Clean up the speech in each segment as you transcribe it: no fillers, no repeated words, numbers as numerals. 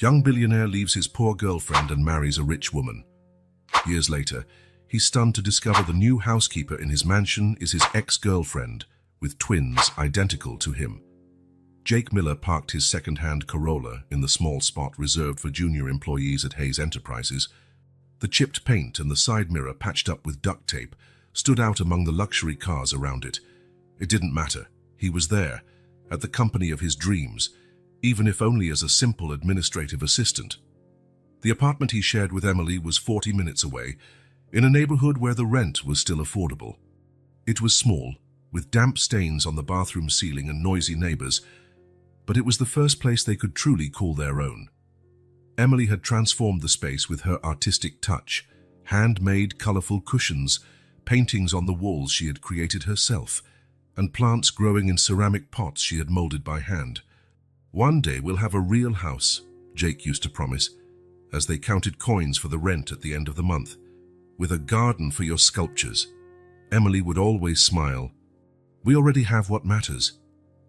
Young billionaire leaves his poor girlfriend and marries a rich woman. Years later, he's stunned to discover the new housekeeper in his mansion is his ex-girlfriend, with twins identical to him. Jake Miller parked his second-hand Corolla in the small spot reserved for junior employees at Hayes Enterprises. The chipped paint and the side mirror patched up with duct tape stood out among the luxury cars around it. It didn't matter. He was there, at the company of his dreams, even if only as a simple administrative assistant. The apartment he shared with Emily was 40 minutes away, in a neighborhood where the rent was still affordable. It was small, with damp stains on the bathroom ceiling and noisy neighbors, but it was the first place they could truly call their own. Emily had transformed the space with her artistic touch, handmade colorful cushions, paintings on the walls she had created herself, and plants growing in ceramic pots she had molded by hand. "One day we'll have a real house," Jake used to promise, as they counted coins for the rent at the end of the month, "with a garden for your sculptures." Emily would always smile. "We already have what matters."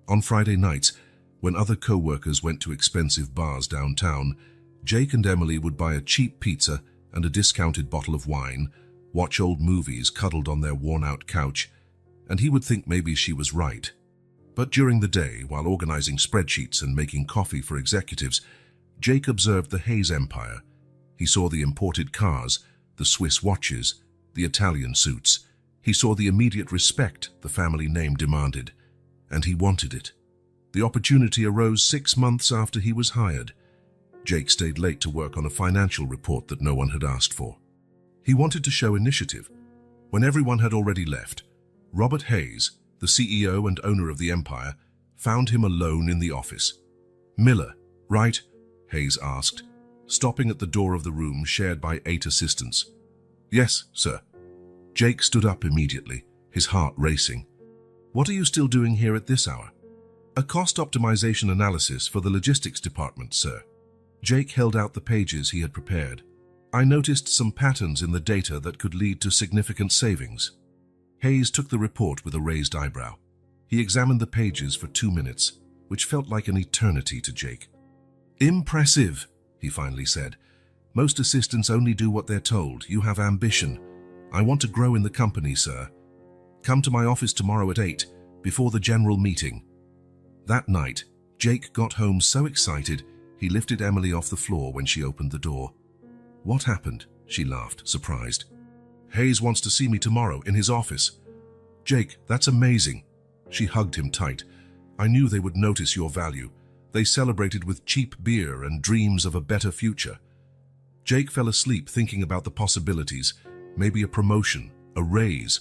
On Friday nights, when other co-workers went to expensive bars downtown, Jake and Emily would buy a cheap pizza and a discounted bottle of wine, watch old movies cuddled on their worn-out couch, and he would think maybe she was right. But during the day, while organizing spreadsheets and making coffee for executives, Jake observed the Hayes empire. He saw the imported cars, the Swiss watches, the Italian suits. He saw the immediate respect the family name demanded, and he wanted it. The opportunity arose 6 months after he was hired. Jake stayed late to work on a financial report that no one had asked for. He wanted to show initiative. When everyone had already left, Robert Hayes, the CEO and owner of the empire, found him alone in the office. "Miller, right?" Hayes asked, stopping at the door of the room shared by 8 assistants. "Yes, sir." Jake stood up immediately, his heart racing. "What are you still doing here at this hour?" "A cost optimization analysis for the logistics department, sir." Jake held out the pages he had prepared. "I noticed some patterns in the data that could lead to significant savings." Hayes took the report with a raised eyebrow. He examined the pages for 2 minutes, which felt like an eternity to Jake. "Impressive," he finally said. "Most assistants only do what they're told. You have ambition. I want to grow in the company, sir. Come to my office tomorrow at 8, before the general meeting." That night, Jake got home so excited, he lifted Emily off the floor when she opened the door. "What happened?" she laughed, surprised. "Hayes wants to see me tomorrow in his office." "Jake, that's amazing." She hugged him tight. "I knew they would notice your value. They celebrated with cheap beer and dreams of a better future." Jake fell asleep thinking about the possibilities, maybe a promotion, a raise.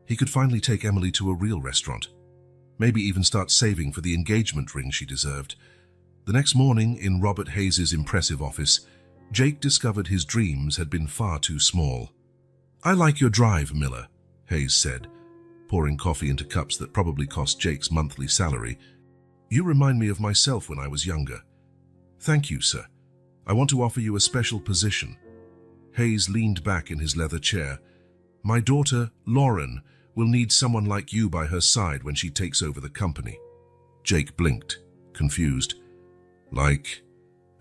He could finally take Emily to a real restaurant. Maybe even start saving for the engagement ring she deserved. The next morning, in Robert Hayes's impressive office, Jake discovered his dreams had been far too small. "I like your drive, Miller," Hayes said, pouring coffee into cups that probably cost Jake's monthly salary. "You remind me of myself when I was younger." "Thank you, sir. I want to offer you a special position." Hayes leaned back in his leather chair. "My daughter, Lauren, will need someone like you by her side when she takes over the company." Jake blinked, confused. "Like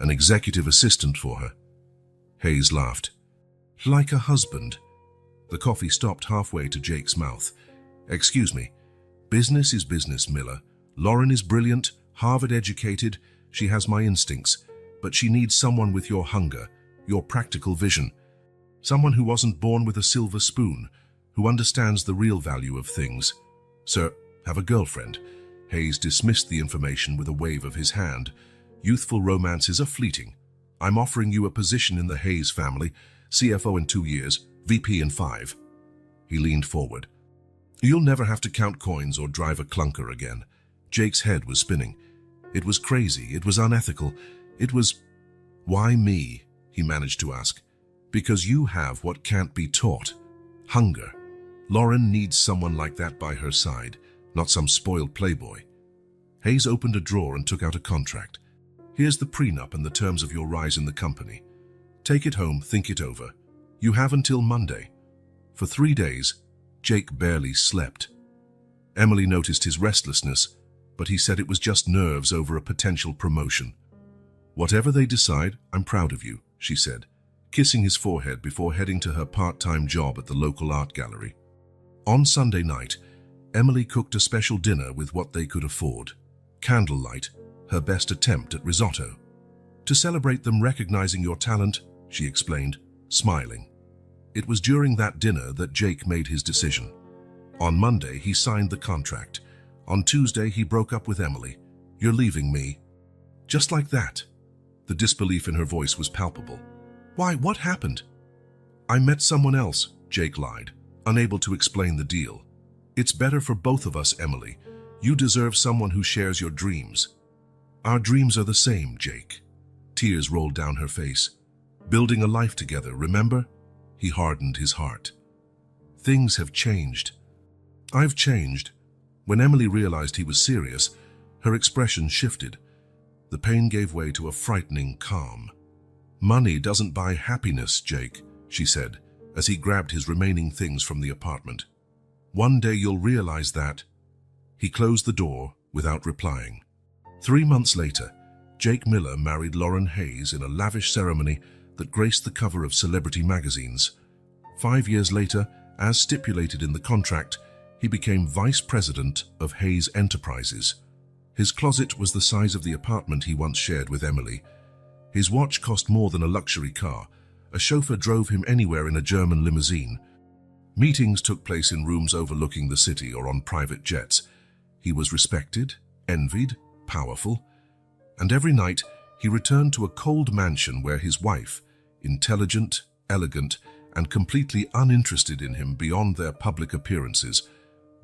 an executive assistant for her?" Hayes laughed. "Like a husband." The coffee stopped halfway to Jake's mouth. "Excuse me. Business is business, Miller. Lauren is brilliant, Harvard-educated. She has my instincts, but she needs someone with your hunger, your practical vision. Someone who wasn't born with a silver spoon, who understands the real value of things. Sir, have a girlfriend." Hayes dismissed the information with a wave of his hand. "Youthful romances are fleeting. I'm offering you a position in the Hayes family, CFO in 2 years, VP in 5. He leaned forward. "You'll never have to count coins or drive a clunker again." Jake's head was spinning. It was crazy. It was unethical. It was... "Why me?" he managed to ask. "Because you have what can't be taught. Hunger. Lauren needs someone like that by her side, not some spoiled playboy." Hayes opened a drawer and took out a contract. "Here's the prenup and the terms of your rise in the company. Take it home, think it over. You have until Monday." For 3 days, Jake barely slept. Emily noticed his restlessness, but he said it was just nerves over a potential promotion. "Whatever they decide, I'm proud of you," she said, kissing his forehead before heading to her part-time job at the local art gallery. On Sunday night, Emily cooked a special dinner with what they could afford. Candlelight, her best attempt at risotto. "To celebrate them recognizing your talent," she explained, smiling. It was during that dinner that Jake made his decision. On Monday, he signed the contract. On Tuesday, he broke up with Emily. "You're leaving me." Just like that. The disbelief in her voice was palpable. "Why, what happened?" "I met someone else," Jake lied, unable to explain the deal. "It's better for both of us, Emily. You deserve someone who shares your dreams." "Our dreams are the same, Jake." Tears rolled down her face. "Building a life together, remember?" He hardened his heart. "Things have changed." "I've changed." When Emily realized he was serious, her expression shifted. The pain gave way to a frightening calm. "Money doesn't buy happiness, Jake," she said, as he grabbed his remaining things from the apartment. "One day you'll realize that." He closed the door without replying. 3 months later, Jake Miller married Lauren Hayes in a lavish ceremony that graced the cover of celebrity magazines. 5 years later, as stipulated in the contract, he became vice president of Hayes Enterprises. His closet was the size of the apartment he once shared with Emily. His watch cost more than a luxury car. A chauffeur drove him anywhere in a German limousine. Meetings took place in rooms overlooking the city or on private jets. He was respected, envied, powerful, and every night he returned to a cold mansion where his wife, intelligent, elegant, and completely uninterested in him beyond their public appearances,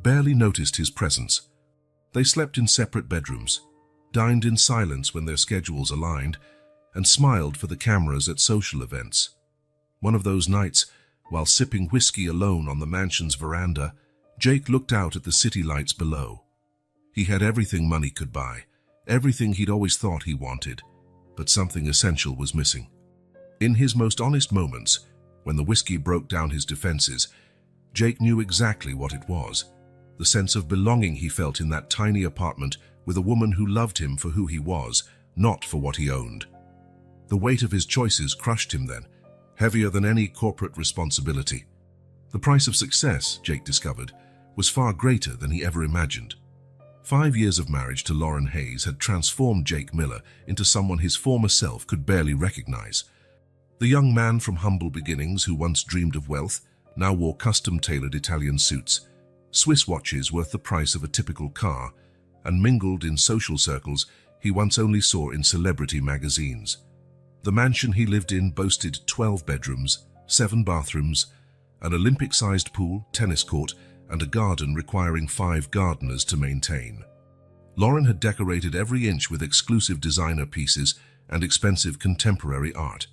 barely noticed his presence. They slept in separate bedrooms, dined in silence when their schedules aligned, and smiled for the cameras at social events. One of those nights, while sipping whiskey alone on the mansion's veranda, Jake looked out at the city lights below. He had everything money could buy, everything he'd always thought he wanted, but something essential was missing. In his most honest moments, when the whiskey broke down his defenses, Jake knew exactly what it was. The sense of belonging he felt in that tiny apartment with a woman who loved him for who he was, not for what he owned. The weight of his choices crushed him then, heavier than any corporate responsibility. The price of success, Jake discovered, was far greater than he ever imagined. 5 years of marriage to Lauren Hayes had transformed Jake Miller into someone his former self could barely recognize. The young man from humble beginnings who once dreamed of wealth now wore custom-tailored Italian suits, Swiss watches worth the price of a typical car, and mingled in social circles he once only saw in celebrity magazines. The mansion he lived in boasted 12 bedrooms, 7 bathrooms, an Olympic-sized pool, tennis court, and a garden requiring 5 gardeners to maintain. Lauren had decorated every inch with exclusive designer pieces and expensive contemporary art.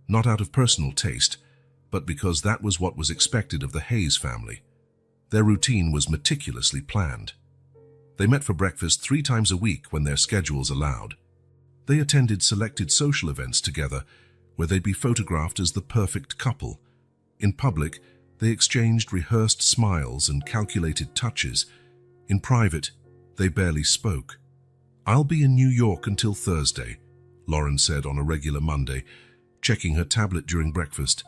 Not out of personal taste, but because that was what was expected of the Hayes family. Their routine was meticulously planned. They met for breakfast 3 times a week when their schedules allowed. They attended selected social events together where they'd be photographed as the perfect couple. In public, they exchanged rehearsed smiles and calculated touches. In private, they barely spoke. "I'll be in New York until Thursday," Lauren said on a regular Monday, checking her tablet during breakfast.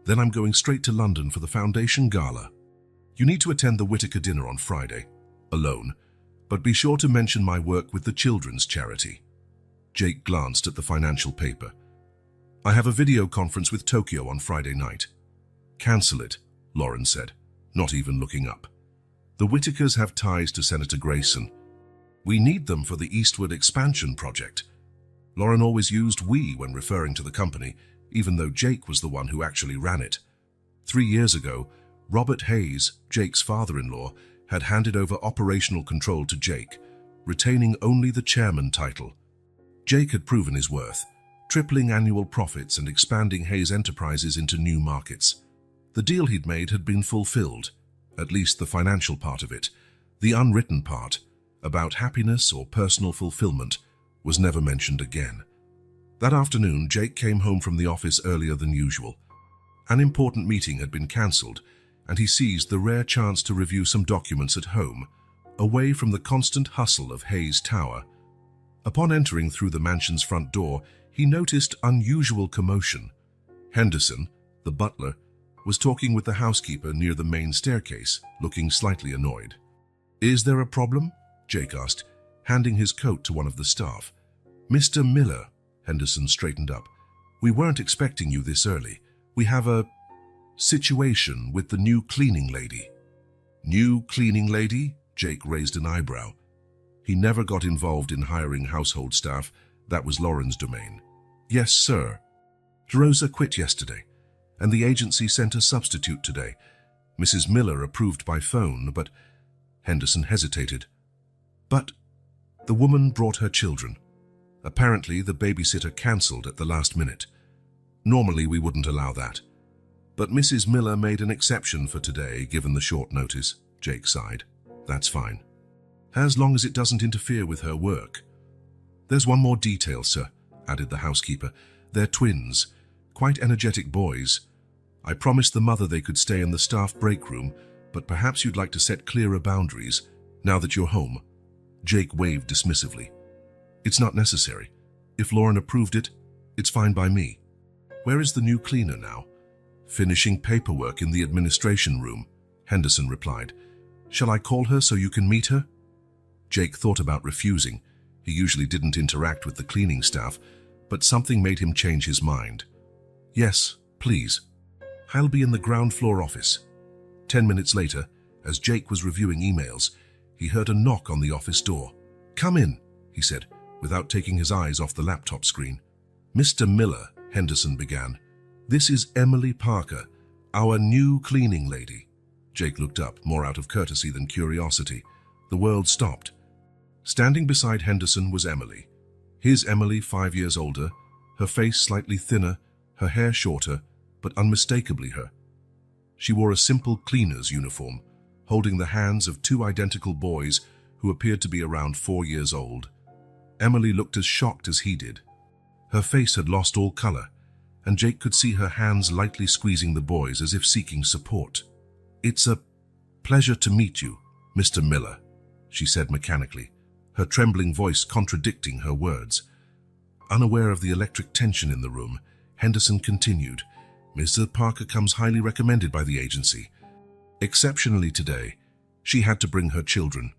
"Then I'm going straight to London for the Foundation Gala. You need to attend the Whitaker dinner on Friday, alone, but be sure to mention my work with the children's charity." Jake glanced at the financial paper. "I have a video conference with Tokyo on Friday night." "Cancel it," Lauren said, not even looking up. "The Whitakers have ties to Senator Grayson. We need them for the Eastward expansion project." Lauren always used "we" when referring to the company, even though Jake was the one who actually ran it. 3 years ago, Robert Hayes, Jake's father-in-law, had handed over operational control to Jake, retaining only the chairman title. Jake had proven his worth, tripling annual profits and expanding Hayes Enterprises into new markets. The deal he'd made had been fulfilled, at least the financial part of it. The unwritten part, about happiness or personal fulfillment, was never mentioned again. That afternoon, Jake came home from the office earlier than usual. An important meeting had been cancelled, and he seized the rare chance to review some documents at home, away from the constant hustle of Hayes Tower. Upon entering through the mansion's front door, he noticed unusual commotion. Henderson, the butler, was talking with the housekeeper near the main staircase, looking slightly annoyed. "Is there a problem?" Jake asked, handing his coat to one of the staff. "Mr. Miller," Henderson straightened up. "We weren't expecting you this early. We have a situation with the new cleaning lady." "New cleaning lady?" Jake raised an eyebrow. He never got involved in hiring household staff. That was Lauren's domain. "Yes, sir. Rosa quit yesterday, and the agency sent a substitute today. Mrs. Miller approved by phone, but..." Henderson hesitated. "But..." "The woman brought her children. Apparently, the babysitter cancelled at the last minute. Normally, we wouldn't allow that. But Mrs. Miller made an exception for today, given the short notice," Jake sighed. "That's fine. As long as it doesn't interfere with her work." "There's one more detail, sir," added the housekeeper. "They're twins, quite energetic boys. I promised the mother they could stay in the staff break room, but perhaps you'd like to set clearer boundaries, now that you're home." Jake waved dismissively. "It's not necessary. If Lauren approved it, it's fine by me." "Where is the new cleaner now?" "Finishing paperwork in the administration room," Henderson replied. "Shall I call her so you can meet her?" Jake thought about refusing. He usually didn't interact with the cleaning staff, but something made him change his mind. "Yes, please. I'll be in the ground floor office." 10 minutes later, as Jake was reviewing emails, he heard a knock on the office door. "Come in," he said, without taking his eyes off the laptop screen. "Mr. Miller," Henderson began, "this is Emily Parker, our new cleaning lady." Jake looked up, more out of courtesy than curiosity. The world stopped. Standing beside Henderson was Emily. His Emily, 5 years older, her face slightly thinner, her hair shorter, but unmistakably her. She wore a simple cleaner's uniform, holding the hands of two identical boys who appeared to be around 4 years old. Emily looked as shocked as he did. Her face had lost all color, and Jake could see her hands lightly squeezing the boys as if seeking support. "It's a pleasure to meet you, Mr. Miller," she said mechanically, her trembling voice contradicting her words. Unaware of the electric tension in the room, Henderson continued, "Mr. Parker comes highly recommended by the agency. Exceptionally today, she had to bring her children."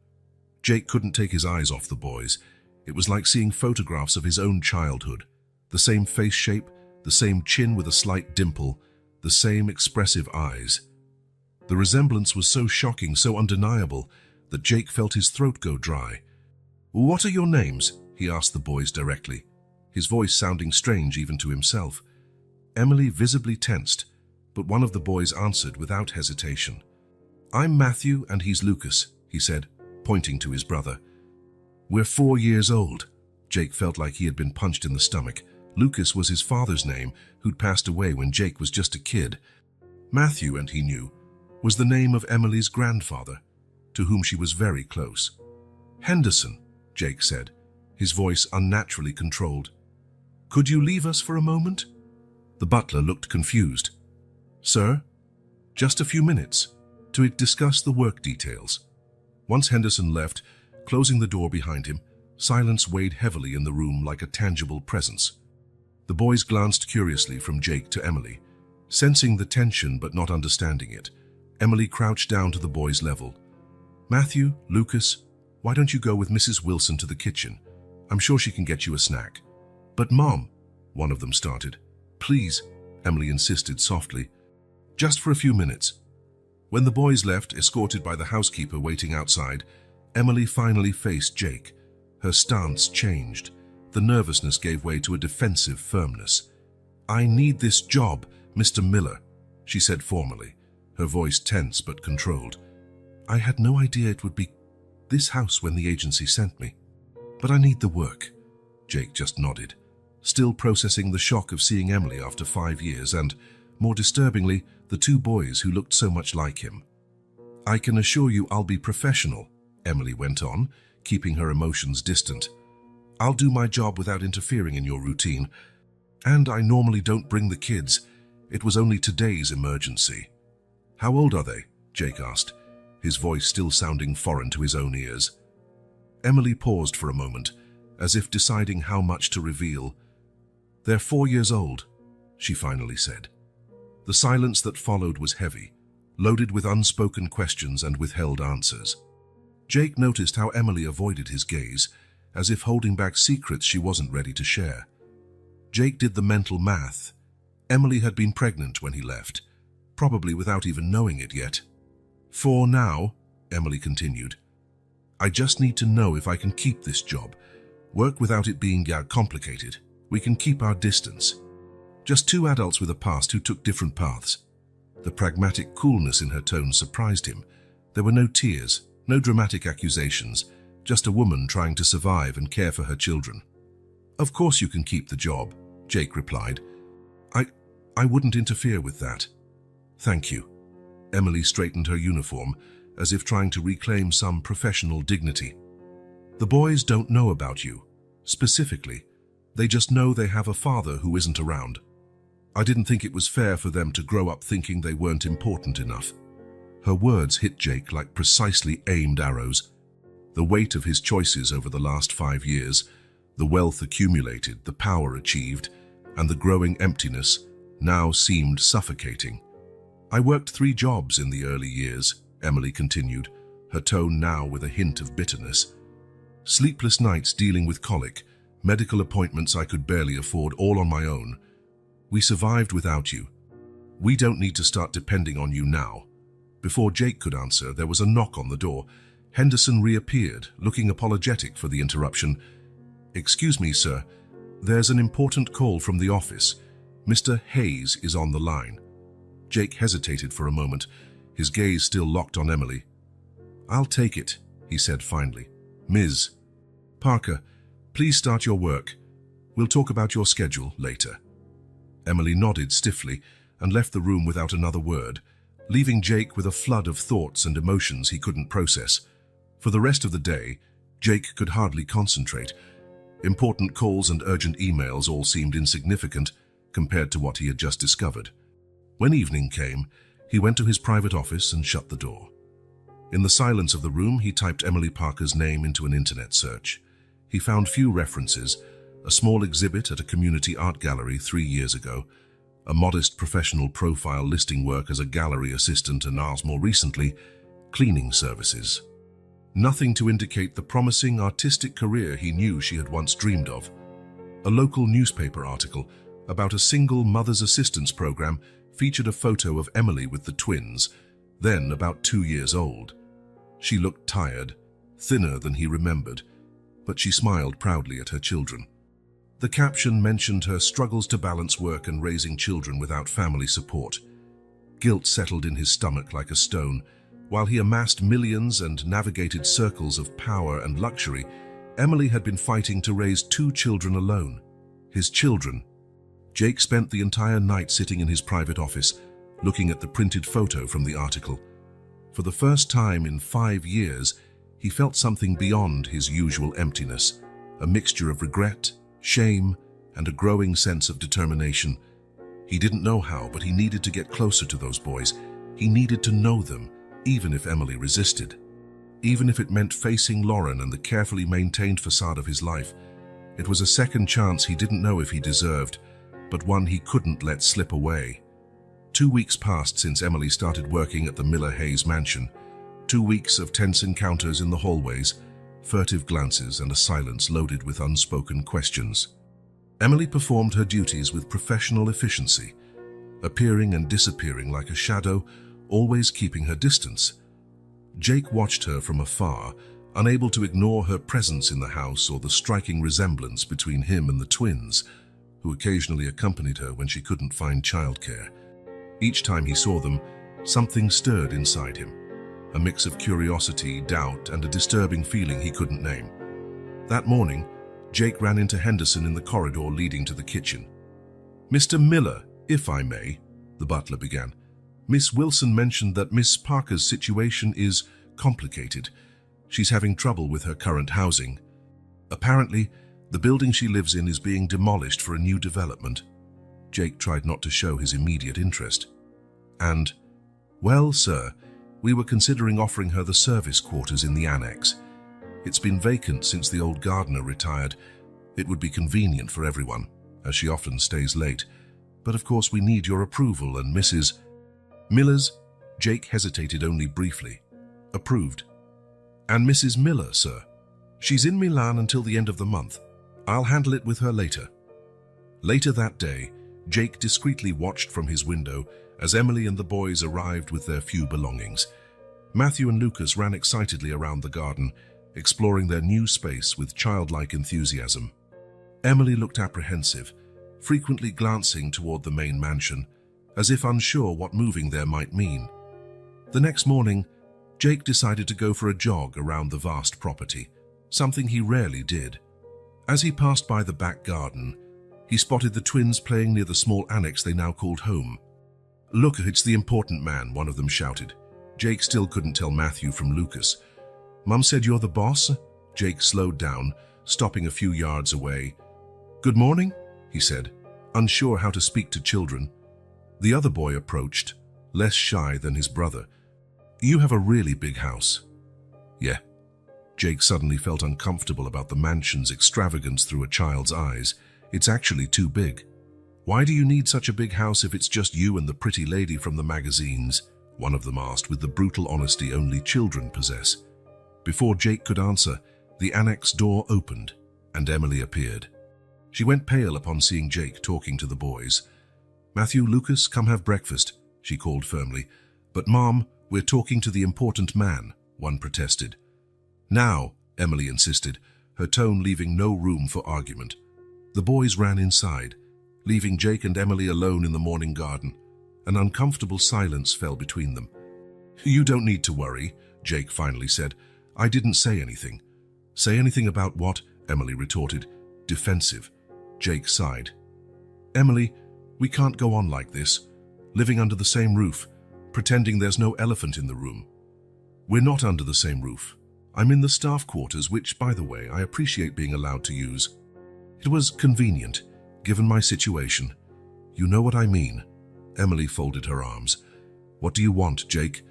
Jake couldn't take his eyes off the boys. It was like seeing photographs of his own childhood. The same face shape, the same chin with a slight dimple, the same expressive eyes. The resemblance was so shocking, so undeniable, that Jake felt his throat go dry. "What are your names?" he asked the boys directly, his voice sounding strange even to himself. Emily visibly tensed, but one of the boys answered without hesitation. "I'm Matthew and he's Lucas," he said, pointing to his brother. "We're 4 years old." Jake felt like he had been punched in the stomach. Lucas was his father's name, who'd passed away when Jake was just a kid. Matthew, and he knew, was the name of Emily's grandfather, to whom she was very close. "Henderson," Jake said, his voice unnaturally controlled. "Could you leave us for a moment?" The butler looked confused. "Sir, just a few minutes to discuss the work details." Once Henderson left, closing the door behind him, silence weighed heavily in the room like a tangible presence. The boys glanced curiously from Jake to Emily. Sensing the tension but not understanding it, Emily crouched down to the boys' level. "Matthew, Lucas, why don't you go with Mrs. Wilson to the kitchen? I'm sure she can get you a snack." "But Mom," one of them started. "Please," Emily insisted softly. "Just for a few minutes." When the boys left, escorted by the housekeeper waiting outside, Emily finally faced Jake. Her stance changed. The nervousness gave way to a defensive firmness. "I need this job, Mr. Miller," she said formally, her voice tense but controlled. "I had no idea it would be this house when the agency sent me. But I need the work." Jake just nodded, still processing the shock of seeing Emily after 5 years and, more disturbingly, the two boys who looked so much like him. "I can assure you I'll be professional," Emily went on, keeping her emotions distant. "I'll do my job without interfering in your routine. And I normally don't bring the kids. It was only today's emergency." "How old are they?" Jake asked, his voice still sounding foreign to his own ears. Emily paused for a moment, as if deciding how much to reveal. "They're 4 years old," she finally said. The silence that followed was heavy, loaded with unspoken questions and withheld answers. Jake noticed how Emily avoided his gaze, as if holding back secrets she wasn't ready to share. Jake did the mental math. Emily had been pregnant when he left, probably without even knowing it yet. "For now," Emily continued, "I just need to know if I can keep this job. Work without it being complicated. We can keep our distance." Just two adults with a past who took different paths. The pragmatic coolness in her tone surprised him. There were no tears, no dramatic accusations, just a woman trying to survive and care for her children. "Of course you can keep the job," Jake replied. I wouldn't interfere with that." "Thank you." Emily straightened her uniform, as if trying to reclaim some professional dignity. "The boys don't know about you, specifically. They just know they have a father who isn't around. I didn't think it was fair for them to grow up thinking they weren't important enough." Her words hit Jake like precisely aimed arrows. The weight of his choices over the last 5 years, the wealth accumulated, the power achieved, and the growing emptiness now seemed suffocating. "I worked 3 jobs in the early years," Emily continued, her tone now with a hint of bitterness. "Sleepless nights dealing with colic, medical appointments I could barely afford, all on my own. We survived without you. We don't need to start depending on you now." Before Jake could answer, there was a knock on the door. Henderson reappeared, looking apologetic for the interruption. "Excuse me, sir. There's an important call from the office. Mr. Hayes is on the line." Jake hesitated for a moment, his gaze still locked on Emily. "I'll take it," he said finally. "Ms. Parker, please start your work. We'll talk about your schedule later." Emily nodded stiffly and left the room without another word, leaving Jake with a flood of thoughts and emotions he couldn't process. For the rest of the day, Jake could hardly concentrate. Important calls and urgent emails all seemed insignificant compared to what he had just discovered. When evening came, he went to his private office and shut the door. In the silence of the room, he typed Emily Parker's name into an internet search. He found few references: a small exhibit at a community art gallery 3 years ago, a modest professional profile listing work as a gallery assistant, and more recently, cleaning services. Nothing to indicate the promising artistic career he knew she had once dreamed of. A local newspaper article about a single mother's assistance program featured a photo of Emily with the twins, then about 2 years old. She looked tired, thinner than he remembered, but she smiled proudly at her children. The caption mentioned her struggles to balance work and raising children without family support. Guilt settled in his stomach like a stone. While he amassed millions and navigated circles of power and luxury, Emily had been fighting to raise 2 children alone. His children. Jake spent the entire night sitting in his private office, looking at the printed photo from the article. For the first time in 5 years, he felt something beyond his usual emptiness, a mixture of regret, shame, and a growing sense of determination. He didn't know how, but he needed to get closer to those boys. He needed to know them, even if Emily resisted. Even if it meant facing Lauren and the carefully maintained facade of his life. It was a second chance he didn't know if he deserved, but one he couldn't let slip away. 2 weeks passed since Emily started working at the Miller-Hayes mansion. 2 weeks of tense encounters in the hallways, furtive glances, and a silence loaded with unspoken questions. Emily performed her duties with professional efficiency, appearing and disappearing like a shadow, always keeping her distance. Jake watched her from afar, unable to ignore her presence in the house or the striking resemblance between him and the twins, who occasionally accompanied her when she couldn't find childcare. Each time he saw them, something stirred inside him, a mix of curiosity, doubt, and a disturbing feeling he couldn't name. That morning, Jake ran into Henderson in the corridor leading to the kitchen. "Mr. Miller, if I may," the butler began. "Miss Wilson mentioned that Miss Parker's situation is complicated. She's having trouble with her current housing. Apparently, the building she lives in is being demolished for a new development." Jake tried not to show his immediate interest. "And, well, sir, we were considering offering her the service quarters in the annex. It's been vacant since the old gardener retired. It would be convenient for everyone, as she often stays late. But of course we need your approval, and Mrs. Miller's? Jake hesitated only briefly. Approved. And Mrs. Miller, sir? She's in Milan until the end of the month. I'll handle it with her later. Later that day, Jake discreetly watched from his window as Emily and the boys arrived with their few belongings. Matthew and Lucas ran excitedly around the garden, exploring their new space with childlike enthusiasm. Emily looked apprehensive, frequently glancing toward the main mansion, as if unsure what moving there might mean. The next morning, Jake decided to go for a jog around the vast property, something he rarely did. As he passed by the back garden, he spotted the twins playing near the small annex they now called home. "Look, it's the important man," one of them shouted. Jake still couldn't tell Matthew from Lucas. "Mum said you're the boss?" Jake slowed down, stopping a few yards away. "Good morning," he said, unsure how to speak to children. The other boy approached, less shy than his brother. "You have a really big house." "Yeah." Jake suddenly felt uncomfortable about the mansion's extravagance through a child's eyes. "It's actually too big." "Why do you need such a big house if it's just you and the pretty lady from the magazines?" one of them asked with the brutal honesty only children possess. Before Jake could answer, the annex door opened, and Emily appeared. She went pale upon seeing Jake talking to the boys. "Matthew, Lucas, come have breakfast," she called firmly. "But Mom, we're talking to the important man," one protested. "Now," Emily insisted, her tone leaving no room for argument. The boys ran inside, leaving Jake and Emily alone in the morning garden. An uncomfortable silence fell between them. "You don't need to worry," Jake finally said. "I didn't say anything." "Say anything about what?" Emily retorted. "Defensive." Jake sighed. "Emily, we can't go on like this, living under the same roof, pretending there's no elephant in the room." "We're not under the same roof. I'm in the staff quarters, which, by the way, I appreciate being allowed to use. It was convenient, given my situation. You know what I mean." Emily folded her arms. "What do you want, Jake?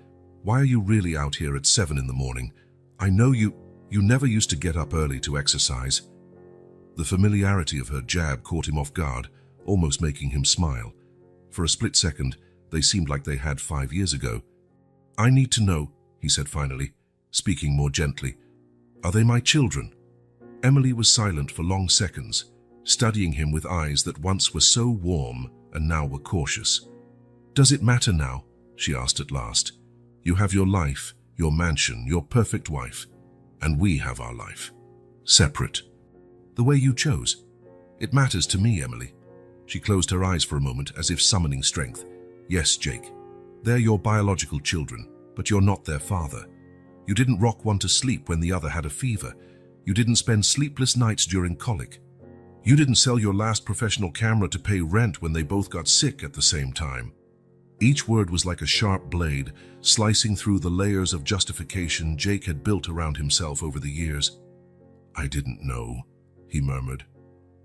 Why are you really out here at 7 in the morning? I know you never used to get up early to exercise." The familiarity of her jab caught him off guard, almost making him smile. For a split second, they seemed like they had 5 years ago. "I need to know," he said finally, speaking more gently. "Are they my children?" Emily was silent for long seconds, studying him with eyes that once were so warm and now were cautious. "Does it matter now?" she asked at last. "You have your life, your mansion, your perfect wife, and we have our life. Separate. The way you chose. It matters to me, Emily." She closed her eyes for a moment as if summoning strength. "Yes, Jake. They're your biological children, but you're not their father. You didn't rock one to sleep when the other had a fever. You didn't spend sleepless nights during colic. You didn't sell your last professional camera to pay rent when they both got sick at the same time." Each word was like a sharp blade, slicing through the layers of justification Jake had built around himself over the years. "I didn't know," he murmured.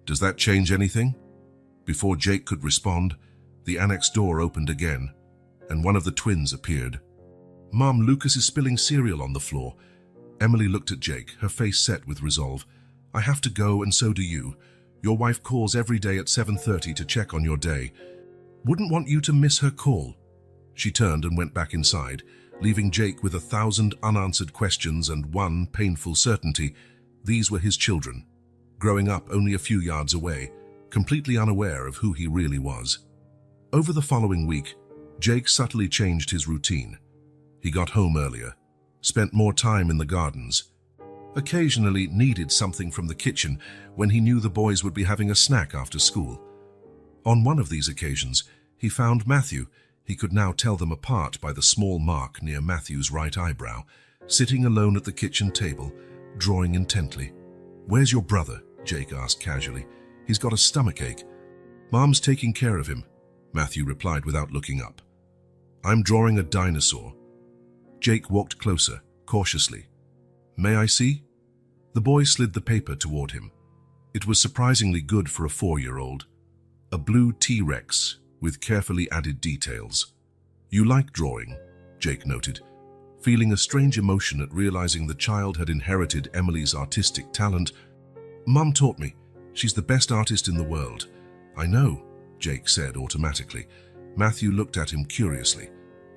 "Does that change anything?" Before Jake could respond, the annex door opened again, and one of the twins appeared. "Mom, Lucas is spilling cereal on the floor." Emily looked at Jake, her face set with resolve. "I have to go, and so do you. Your wife calls every day at 7:30 to check on your day. Wouldn't want you to miss her call." She turned and went back inside, leaving Jake with 1,000 unanswered questions and one painful certainty. These were his children, growing up only a few yards away, completely unaware of who he really was. Over the following week, Jake subtly changed his routine. He got home earlier, spent more time in the gardens, occasionally needed something from the kitchen when he knew the boys would be having a snack after school. On one of these occasions, he found Matthew. He could now tell them apart by the small mark near Matthew's right eyebrow, sitting alone at the kitchen table, drawing intently. "Where's your brother?" Jake asked casually. "He's got a stomachache." "Mom's taking care of him," Matthew replied without looking up. "I'm drawing a dinosaur." Jake walked closer, cautiously. "May I see?" The boy slid the paper toward him. It was surprisingly good for a 4-year-old. A blue T-Rex with carefully added details. "You like drawing," Jake noted, feeling a strange emotion at realizing the child had inherited Emily's artistic talent. "Mum taught me. She's the best artist in the world. I know, Jake said automatically. Matthew looked at him curiously.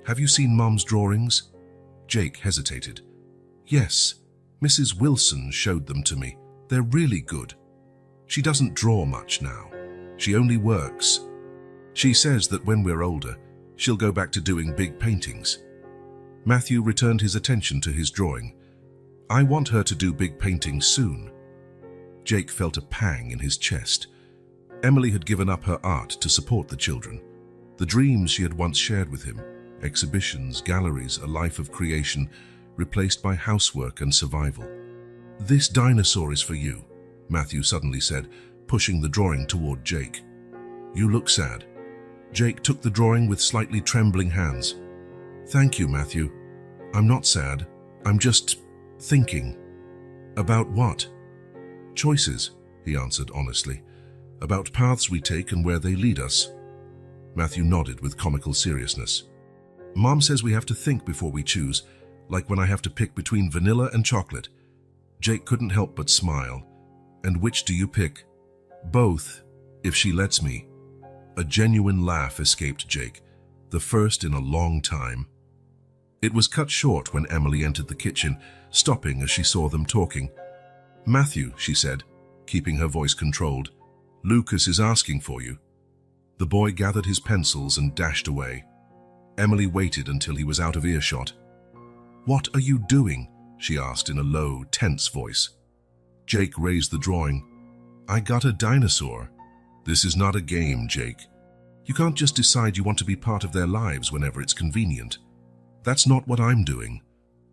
Have you seen Mom's drawings? Jake hesitated. Yes, Mrs. Wilson showed them to me. They're really good. She doesn't draw much now. She only works. She says that when we're older, she'll go back to doing big paintings. Matthew returned his attention to his drawing. I want her to do big paintings soon. Jake felt a pang in his chest. Emily had given up her art to support the children. The dreams she had once shared with him, exhibitions, galleries, a life of creation, replaced by housework and survival. This dinosaur is for you, Matthew suddenly said, pushing the drawing toward Jake. You look sad. Jake took the drawing with slightly trembling hands. Thank you, Matthew. I'm not sad. I'm just thinking. About what? Choices, he answered honestly. About paths we take and where they lead us. Matthew nodded with comical seriousness. Mom says we have to think before we choose, like when I have to pick between vanilla and chocolate. Jake couldn't help but smile. And which do you pick? Both, if she lets me. A genuine laugh escaped Jake, the first in a long time. It was cut short when Emily entered the kitchen, stopping as she saw them talking. Matthew, she said, keeping her voice controlled, Lucas is asking for you. The boy gathered his pencils and dashed away. Emily waited until he was out of earshot. What are you doing? She asked in a low, tense voice. Jake raised the drawing. I got a dinosaur. This is not a game, Jake. You can't just decide you want to be part of their lives whenever it's convenient. That's not what I'm doing.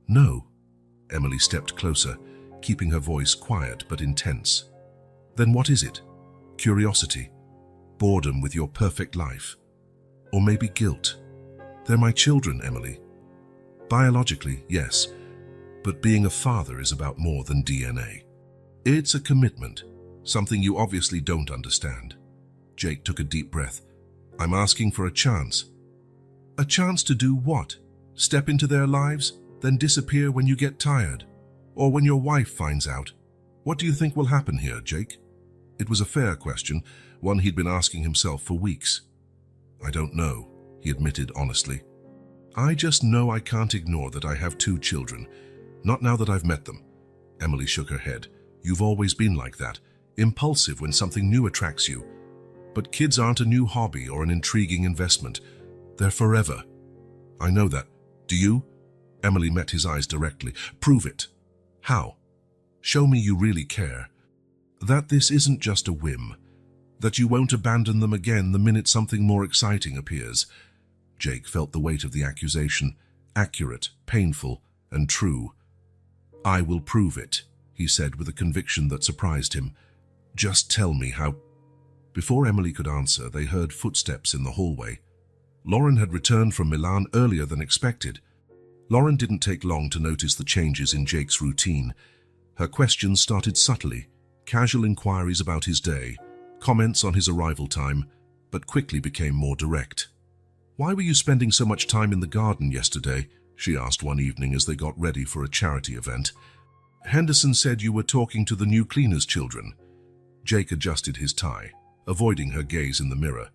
No. Emily stepped closer, keeping her voice quiet but intense. Then what is it? Curiosity? Boredom with your perfect life? Or maybe guilt? They're my children, Emily. Biologically, yes, but being a father is about more than DNA. It's a commitment, something you obviously don't understand. Jake took a deep breath. I'm asking for a chance. A chance to do what? Step into their lives, then disappear when you get tired? Or when your wife finds out? What do you think will happen here, Jake? It was a fair question, one he'd been asking himself for weeks. I don't know, he admitted honestly. I just know I can't ignore that I have 2 children. Not now that I've met them. Emily shook her head. You've always been like that, impulsive when something new attracts you. But kids aren't a new hobby or an intriguing investment. They're forever. I know that. Do you? Emily met his eyes directly. Prove it. How? Show me you really care. That this isn't just a whim. That you won't abandon them again the minute something more exciting appears. Jake felt the weight of the accusation, accurate, painful, and true. I will prove it, he said with a conviction that surprised him. Just tell me how. Before Emily could answer, they heard footsteps in the hallway. Lauren had returned from Milan earlier than expected. Lauren didn't take long to notice the changes in Jake's routine. Her questions started subtly, casual inquiries about his day, comments on his arrival time, but quickly became more direct. Why were you spending so much time in the garden yesterday? She asked one evening as they got ready for a charity event. Henderson said you were talking to the new cleaner's children. Jake adjusted his tie, avoiding her gaze in the mirror.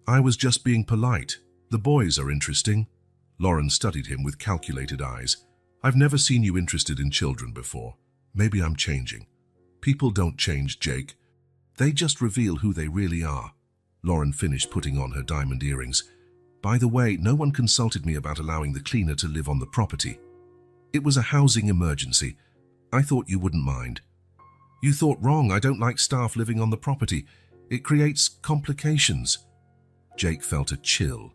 I was just being polite. The boys are interesting. Lauren studied him with calculated eyes. I've never seen you interested in children before. Maybe I'm changing. People don't change, Jake. They just reveal who they really are. Lauren finished putting on her diamond earrings. By the way, no one consulted me about allowing the cleaner to live on the property. It was a housing emergency. I thought you wouldn't mind. You thought wrong. I don't like staff living on the property. It creates complications. Jake felt a chill.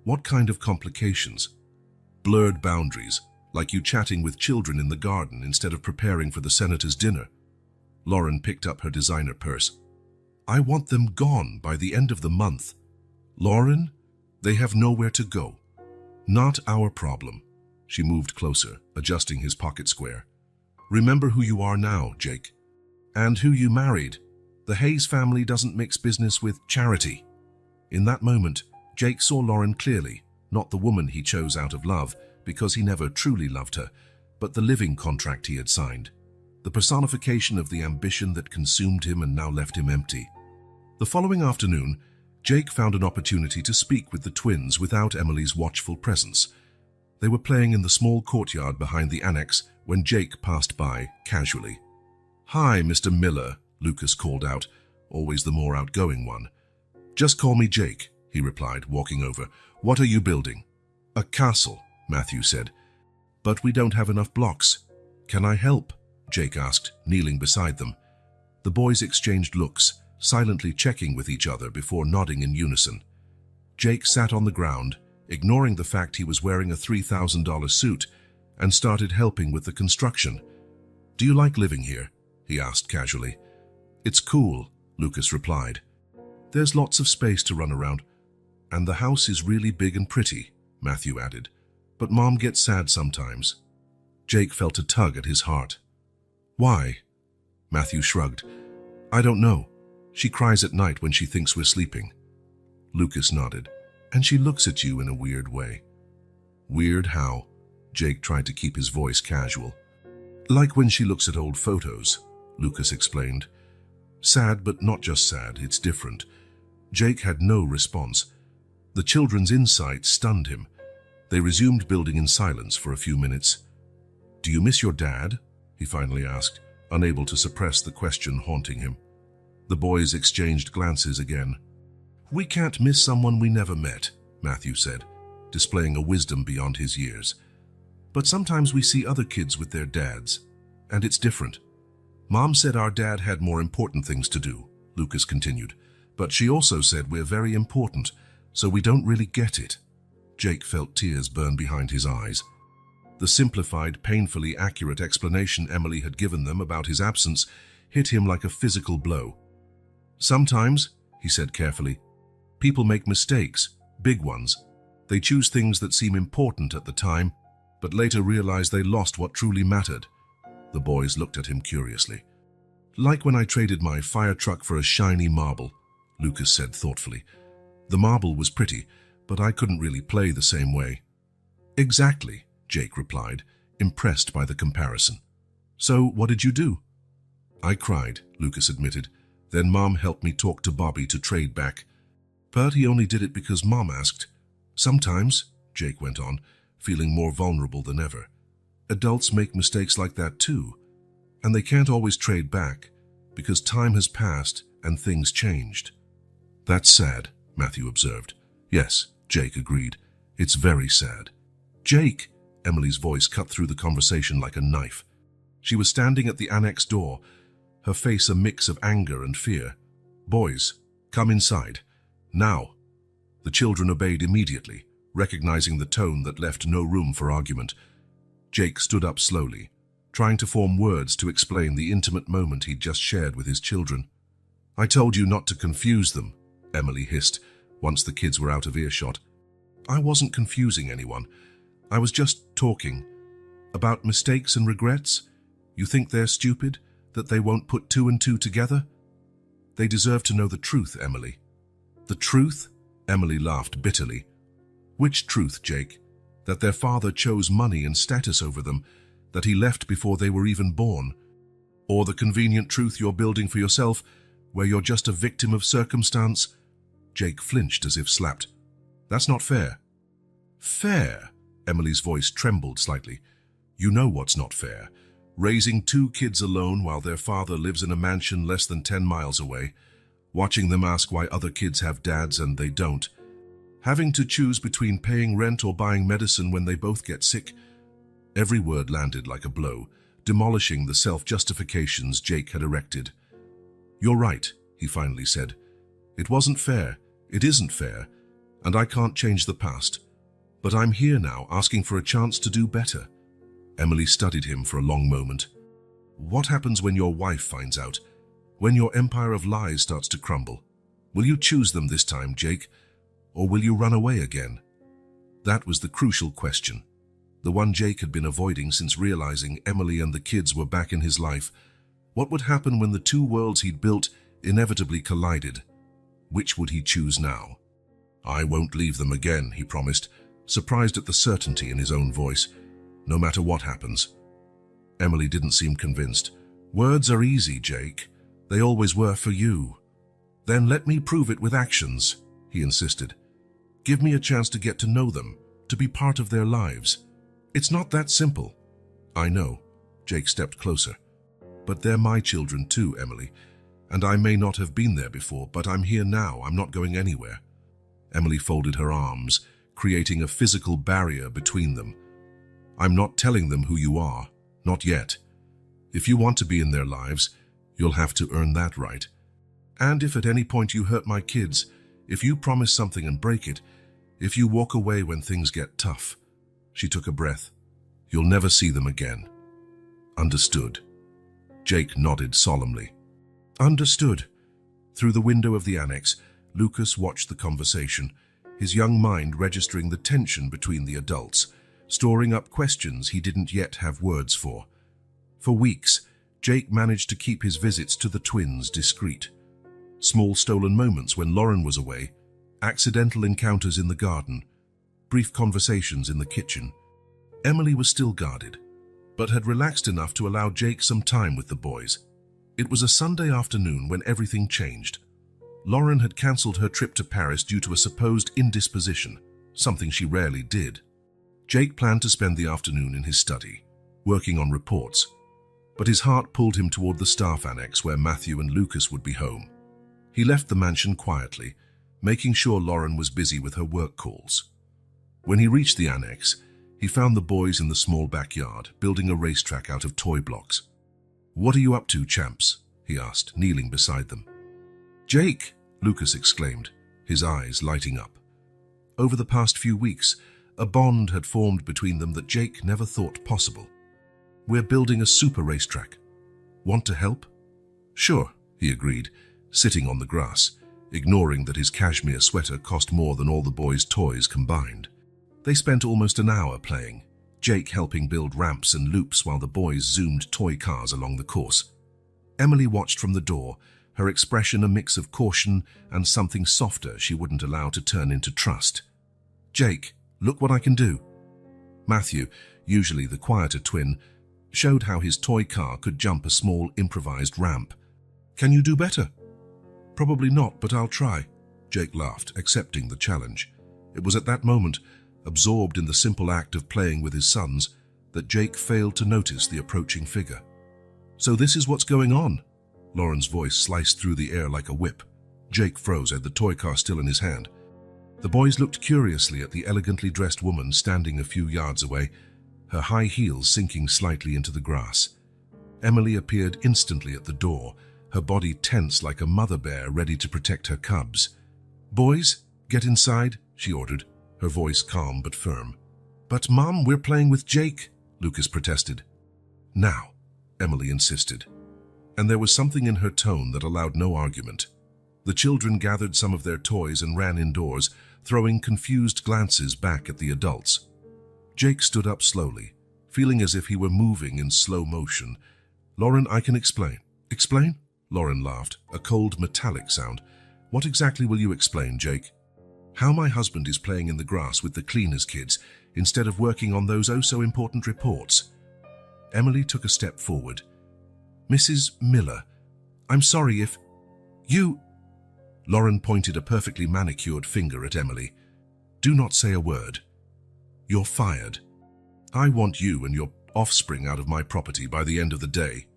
What kind of complications? Blurred boundaries, like you chatting with children in the garden instead of preparing for the senator's dinner. Lauren picked up her designer purse. I want them gone by the end of the month. Lauren, they have nowhere to go. Not our problem. She moved closer, adjusting his pocket square. Remember who you are now, Jake. And who you married. The Hayes family doesn't mix business with charity. In that moment, Jake saw Lauren clearly, not the woman he chose out of love, because he never truly loved her, but the living contract he had signed. The personification of the ambition that consumed him and now left him empty. The following afternoon, Jake found an opportunity to speak with the twins without Emily's watchful presence. They were playing in the small courtyard behind the annex when Jake passed by casually. "Hi, Mr. Miller," Lucas called out, always the more outgoing one. "Just call me Jake," he replied, walking over. "What are you building?" "A castle," Matthew said. "But we don't have enough blocks." "Can I help?" Jake asked, kneeling beside them. The boys exchanged looks, silently checking with each other before nodding in unison. Jake sat on the ground, ignoring the fact he was wearing a $3,000 suit, and started helping with the construction. "Do you like living here?" he asked casually. "It's cool," Lucas replied. "There's lots of space to run around. And the house is really big and pretty," Matthew added. "But Mom gets sad sometimes." Jake felt a tug at his heart. "Why?" Matthew shrugged. "I don't know. She cries at night when she thinks we're sleeping." Lucas nodded. "And she looks at you in a weird way." "Weird how?" Jake tried to keep his voice casual. "Like when she looks at old photos," Lucas explained. "Sad, but not just sad, it's different." Jake had no response. The children's insight stunned him. They resumed building in silence for a few minutes. "Do you miss your dad?" he finally asked, unable to suppress the question haunting him. The boys exchanged glances again. "We can't miss someone we never met," Matthew said, displaying a wisdom beyond his years. "But sometimes we see other kids with their dads, and it's different. Mom said our dad had more important things to do," Lucas continued, "but she also said we're very important, so we don't really get it." Jake felt tears burn behind his eyes. The simplified, painfully accurate explanation Emily had given them about his absence hit him like a physical blow. "Sometimes," he said carefully, "people make mistakes, big ones. They choose things that seem important at the time, but later realize they lost what truly mattered." The boys looked at him curiously. "Like when I traded my fire truck for a shiny marble," Lucas said thoughtfully. "The marble was pretty, but I couldn't really play the same way." "Exactly," Jake replied, impressed by the comparison. "So what did you do?" "I cried," Lucas admitted. "Then Mom helped me talk to Bobby to trade back. But he only did it because Mom asked." "Sometimes," Jake went on, feeling more vulnerable than ever, "adults make mistakes like that too, and they can't always trade back because time has passed and things changed." "That's sad," Matthew observed. "Yes," Jake agreed. "It's very sad." "Jake!" Emily's voice cut through the conversation like a knife. She was standing at the annex door, her face a mix of anger and fear. "Boys, come inside. Now." The children obeyed immediately, recognizing the tone that left no room for argument. Jake stood up slowly, trying to form words to explain the intimate moment he'd just shared with his children. "I told you not to confuse them," Emily hissed, once the kids were out of earshot. "I wasn't confusing anyone. I was just talking. About mistakes and regrets? You think they're stupid? That they won't put two and two together? They deserve to know the truth, Emily." "The truth?" Emily laughed bitterly. "Which truth, Jake? That their father chose money and status over them, that he left before they were even born? Or the convenient truth you're building for yourself, where you're just a victim of circumstance?" Jake flinched as if slapped. "That's not fair." "Fair?" Emily's voice trembled slightly. "You know what's not fair. Raising two kids alone while their father lives in a mansion less than 10 miles away, watching them ask why other kids have dads and they don't, having to choose between paying rent or buying medicine when they both get sick." Every word landed like a blow, demolishing the self-justifications Jake had erected. "You're right," he finally said. "It wasn't fair, it isn't fair, and I can't change the past. But I'm here now, asking for a chance to do better." Emily studied him for a long moment. "What happens when your wife finds out? When your empire of lies starts to crumble? Will you choose them this time, Jake? Or will you run away again?" That was the crucial question, the one Jake had been avoiding since realizing Emily and the kids were back in his life. What would happen when the two worlds he'd built inevitably collided? Which would he choose now? "I won't leave them again," he promised, surprised at the certainty in his own voice. "No matter what happens." Emily didn't seem convinced. "Words are easy, Jake. They always were for you." Then let me prove it with actions, he insisted. Give me a chance to get to know them, to be part of their lives. It's not that simple. I know. Jake stepped closer. But they're my children too, Emily. And I may not have been there before, but I'm here now. I'm not going anywhere. Emily folded her arms, creating a physical barrier between them. I'm not telling them who you are. Not yet. If you want to be in their lives, you'll have to earn that right. And if at any point you hurt my kids, if you promise something and break it, if you walk away when things get tough, she took a breath, you'll never see them again. Understood. Jake nodded solemnly. Understood. Through the window of the annex, Lucas watched the conversation, his young mind registering the tension between the adults, storing up questions he didn't yet have words for. For weeks, Jake managed to keep his visits to the twins discreet. Small stolen moments when Lauren was away, accidental encounters in the garden, brief conversations in the kitchen. Emily was still guarded, but had relaxed enough to allow Jake some time with the boys. It was a Sunday afternoon when everything changed. Lauren had cancelled her trip to Paris due to a supposed indisposition, something she rarely did. Jake planned to spend the afternoon in his study, working on reports, but his heart pulled him toward the staff annex where Matthew and Lucas would be home. He left the mansion quietly, making sure Lauren was busy with her work calls. When he reached the annex, he found the boys in the small backyard, building a racetrack out of toy blocks. "What are you up to, champs?" he asked, kneeling beside them. "Jake!" Lucas exclaimed, his eyes lighting up. Over the past few weeks, a bond had formed between them that Jake never thought possible. "We're building a super racetrack. Want to help?" "Sure," he agreed, sitting on the grass, ignoring that his cashmere sweater cost more than all the boys' toys combined. They spent almost an hour playing, Jake helping build ramps and loops while the boys zoomed toy cars along the course. Emily watched from the door, her expression a mix of caution and something softer she wouldn't allow to turn into trust. "Jake, look what I can do." Matthew, usually the quieter twin, showed how his toy car could jump a small improvised ramp. "Can you do better?" "Probably not, but I'll try," Jake laughed, accepting the challenge. It was at that moment, absorbed in the simple act of playing with his sons, that Jake failed to notice the approaching figure. "So this is what's going on?" Lauren's voice sliced through the air like a whip. Jake froze, the toy car still in his hand. The boys looked curiously at the elegantly dressed woman standing a few yards away, her high heels sinking slightly into the grass. Emily appeared instantly at the door, her body tense like a mother bear ready to protect her cubs. "Boys, get inside," she ordered, her voice calm but firm. "But Mom, we're playing with Jake," Lucas protested. "Now," Emily insisted, and there was something in her tone that allowed no argument. The children gathered some of their toys and ran indoors, throwing confused glances back at the adults. Jake stood up slowly, feeling as if he were moving in slow motion. "Lauren, I can explain." "Explain?" Lauren laughed, a cold metallic sound. "What exactly will you explain, Jake?" "How my husband is playing in the grass with the cleaners' kids instead of working on those oh-so-important reports." Emily took a step forward. "Mrs. Miller, I'm sorry if you—" Lauren pointed a perfectly manicured finger at Emily. "Do not say a word. You're fired. I want you and your offspring out of my property by the end of the day."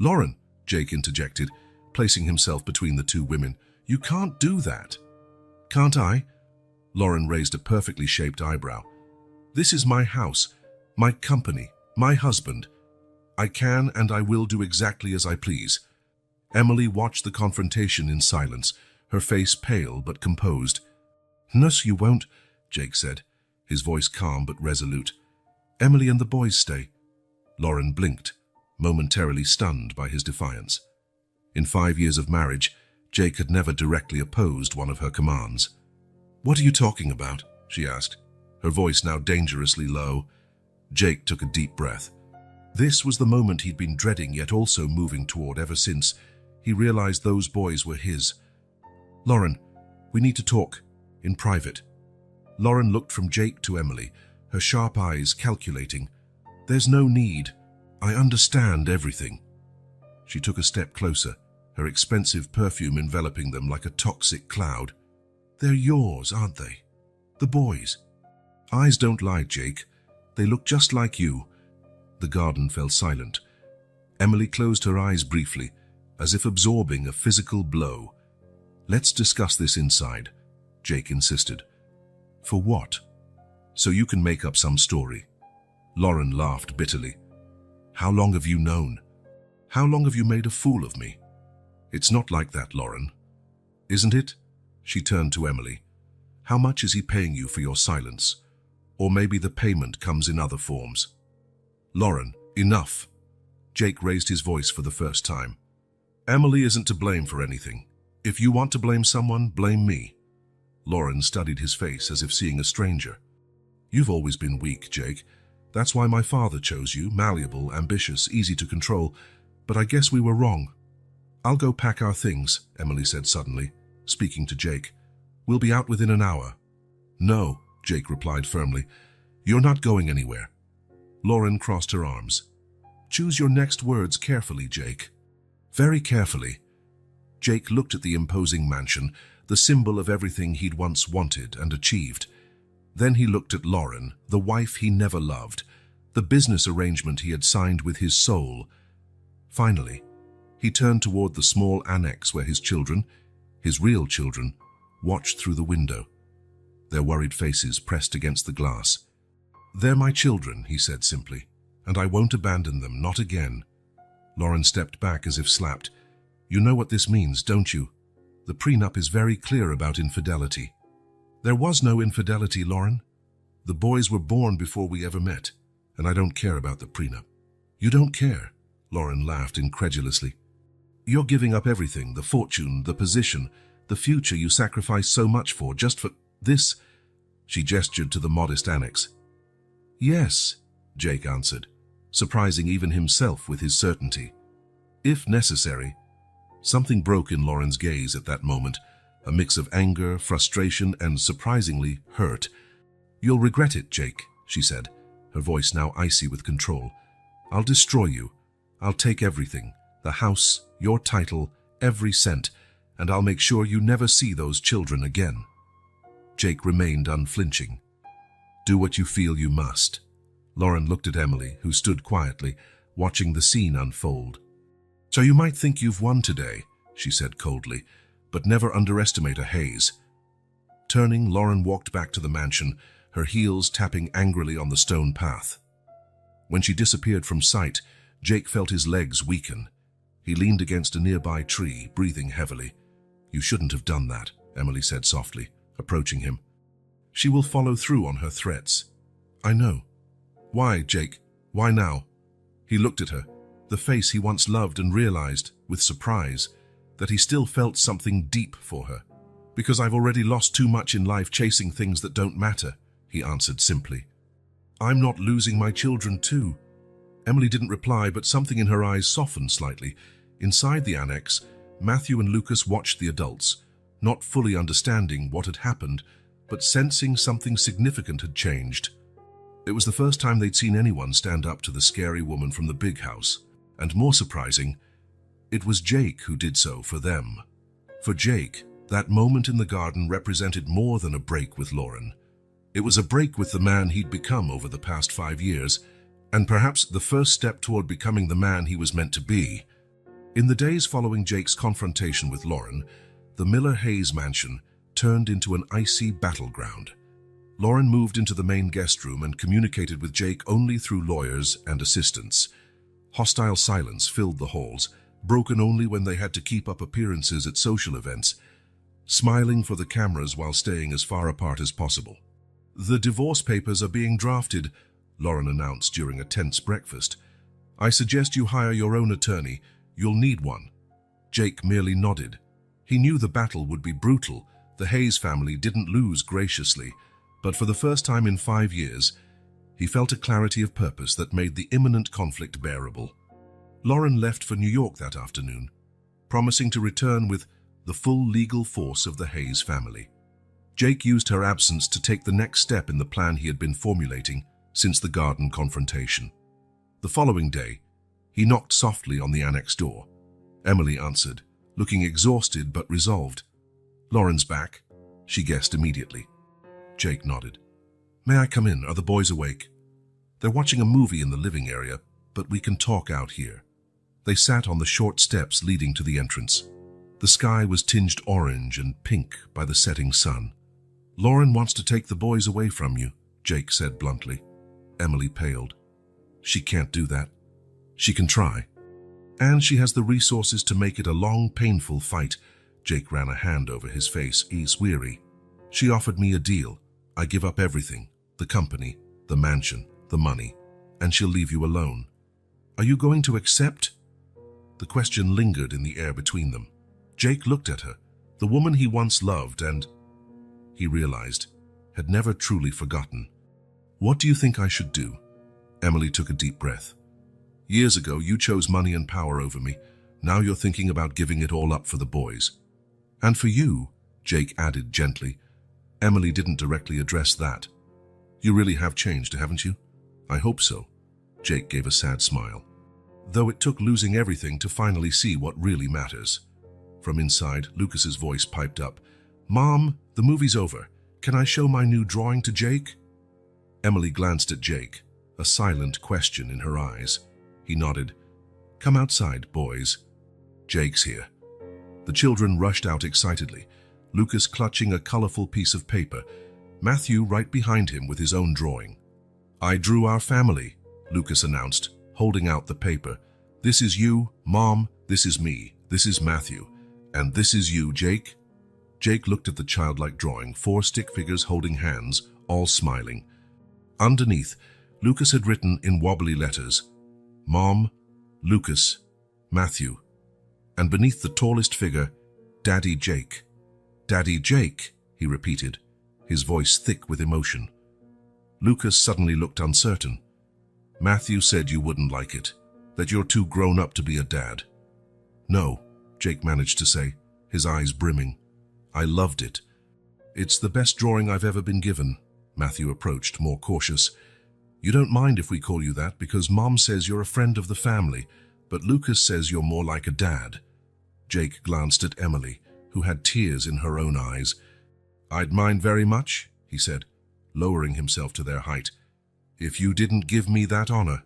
"Lauren," Jake interjected, placing himself between the two women, "you can't do that." "Can't I?" Lauren raised a perfectly shaped eyebrow. "This is my house, my company, my husband. I can and I will do exactly as I please." Emily watched the confrontation in silence, her face pale but composed. "No, you won't," Jake said, his voice calm but resolute. "Emily and the boys stay." Lauren blinked, momentarily stunned by his defiance. In 5 years of marriage, Jake had never directly opposed one of her commands. "What are you talking about?" she asked, her voice now dangerously low. Jake took a deep breath. This was the moment he'd been dreading yet also moving toward ever since he realized those boys were his. "Lauren, we need to talk, in private." Lauren looked from Jake to Emily, her sharp eyes calculating. "There's no need. I understand everything." She took a step closer, her expensive perfume enveloping them like a toxic cloud. "They're yours, aren't they? The boys." "Eyes don't lie, Jake. They look just like you." The garden fell silent. Emily closed her eyes briefly, as if absorbing a physical blow. "Let's discuss this inside," Jake insisted. "For what?" "So you can make up some story." Lauren laughed bitterly. "How long have you known? How long have you made a fool of me?" "It's not like that, Lauren." "Isn't it?" She turned to Emily. "How much is he paying you for your silence? Or maybe the payment comes in other forms." "Lauren, enough." Jake raised his voice for the first time. "Emily isn't to blame for anything. If you want to blame someone, blame me." Lauren studied his face as if seeing a stranger. "You've always been weak, Jake. That's why my father chose you, malleable, ambitious, easy to control. But I guess we were wrong." "I'll go pack our things," Emily said suddenly, speaking to Jake. "We'll be out within an hour." "No," Jake replied firmly. "You're not going anywhere." Lauren crossed her arms. "Choose your next words carefully, Jake." "Very carefully." Jake looked at the imposing mansion, the symbol of everything he'd once wanted and achieved. Then he looked at Lauren, the wife he never loved, the business arrangement he had signed with his soul. Finally, he turned toward the small annex where his children, his real children, watched through the window, their worried faces pressed against the glass. "They're my children," he said simply, "and I won't abandon them, not again." Lauren stepped back as if slapped. "You know what this means, don't you? The prenup is very clear about infidelity." "There was no infidelity, Lauren. The boys were born before we ever met, and I don't care about the prenup." "You don't care?" Lauren laughed incredulously. "You're giving up everything, the fortune, the position, the future you sacrificed so much for, just for this?" She gestured to the modest annex. "Yes," Jake answered, surprising even himself with his certainty. "If necessary." Something broke in Lauren's gaze at that moment, a mix of anger, frustration, and surprisingly hurt. "You'll regret it, Jake," she said, her voice now icy with control. "I'll destroy you. I'll take everything, the house, your title, every cent, and I'll make sure you never see those children again." Jake remained unflinching. "Do what you feel you must." Lauren looked at Emily, who stood quietly, watching the scene unfold. "So you might think you've won today," she said coldly, "but never underestimate a haze." Turning, Lauren walked back to the mansion, her heels tapping angrily on the stone path. When she disappeared from sight, Jake felt his legs weaken. He leaned against a nearby tree, breathing heavily. "You shouldn't have done that," Emily said softly, approaching him. "She will follow through on her threats." "I know." "Why, Jake? Why now?" He looked at her, the face he once loved, and realized, with surprise, that he still felt something deep for her. "Because I've already lost too much in life chasing things that don't matter," he answered simply. "I'm not losing my children too." Emily didn't reply, but something in her eyes softened slightly. Inside the annex, Matthew and Lucas watched the adults, not fully understanding what had happened, but sensing something significant had changed. It was the first time they'd seen anyone stand up to the scary woman from the big house, and more surprising, it was Jake who did so for them. For Jake, that moment in the garden represented more than a break with Lauren. It was a break with the man he'd become over the past 5 years, and perhaps the first step toward becoming the man he was meant to be. In the days following Jake's confrontation with Lauren, the Miller-Hayes mansion turned into an icy battleground. Lauren moved into the main guest room and communicated with Jake only through lawyers and assistants. Hostile silence filled the halls, broken only when they had to keep up appearances at social events, smiling for the cameras while staying as far apart as possible. "The divorce papers are being drafted," Lauren announced during a tense breakfast. "I suggest you hire your own attorney. You'll need one." Jake merely nodded. He knew the battle would be brutal. The Hayes family didn't lose graciously, but for the first time in 5 years, he felt a clarity of purpose that made the imminent conflict bearable. Lauren left for New York that afternoon, promising to return with the full legal force of the Hayes family. Jake used her absence to take the next step in the plan he had been formulating since the garden confrontation. The following day, he knocked softly on the annex door. Emily answered, looking exhausted but resolved. "Lauren's back," she guessed immediately. Jake nodded. "May I come in? Are the boys awake?" "They're watching a movie in the living area, but we can talk out here." They sat on the short steps leading to the entrance. The sky was tinged orange and pink by the setting sun. "Lauren wants to take the boys away from you," Jake said bluntly. Emily paled. "She can't do that. She can try. And she has the resources to make it a long, painful fight." Jake ran a hand over his face. "He's weary. She offered me a deal. I give up everything, the company, the mansion, the money, and she'll leave you alone. Are you going to accept?" The question lingered in the air between them. Jake looked at her, the woman he once loved and, he realized, had never truly forgotten. "What do you think I should do?" Emily took a deep breath. "Years ago, you chose money and power over me. Now you're thinking about giving it all up for the boys." "And for you," Jake added gently. Emily didn't directly address that. "You really have changed, haven't you?" "I hope so." Jake gave a sad smile. "Though it took losing everything to finally see what really matters." From inside, Lucas's voice piped up. "Mom, the movie's over. Can I show my new drawing to Jake?" Emily glanced at Jake, a silent question in her eyes. He nodded. "Come outside, boys. Jake's here." The children rushed out excitedly, Lucas clutching a colorful piece of paper, Matthew right behind him with his own drawing. "I drew our family," Lucas announced, holding out the paper. "This is you, Mom, this is me, this is Matthew, and this is you, Jake." Jake looked at the childlike drawing, 4 stick figures holding hands, all smiling. Underneath, Lucas had written in wobbly letters, "Mom, Lucas, Matthew," and beneath the tallest figure, "Daddy Jake." "Daddy Jake," he repeated, his voice thick with emotion. Lucas suddenly looked uncertain. "Matthew said you wouldn't like it, that you're too grown up to be a dad." "No," Jake managed to say, his eyes brimming. "I loved it. It's the best drawing I've ever been given." Matthew approached, more cautious. "You don't mind if we call you that because Mom says you're a friend of the family, but Lucas says you're more like a dad." Jake glanced at Emily, who had tears in her own eyes. "I'd mind very much," he said, lowering himself to their height, "if you didn't give me that honor."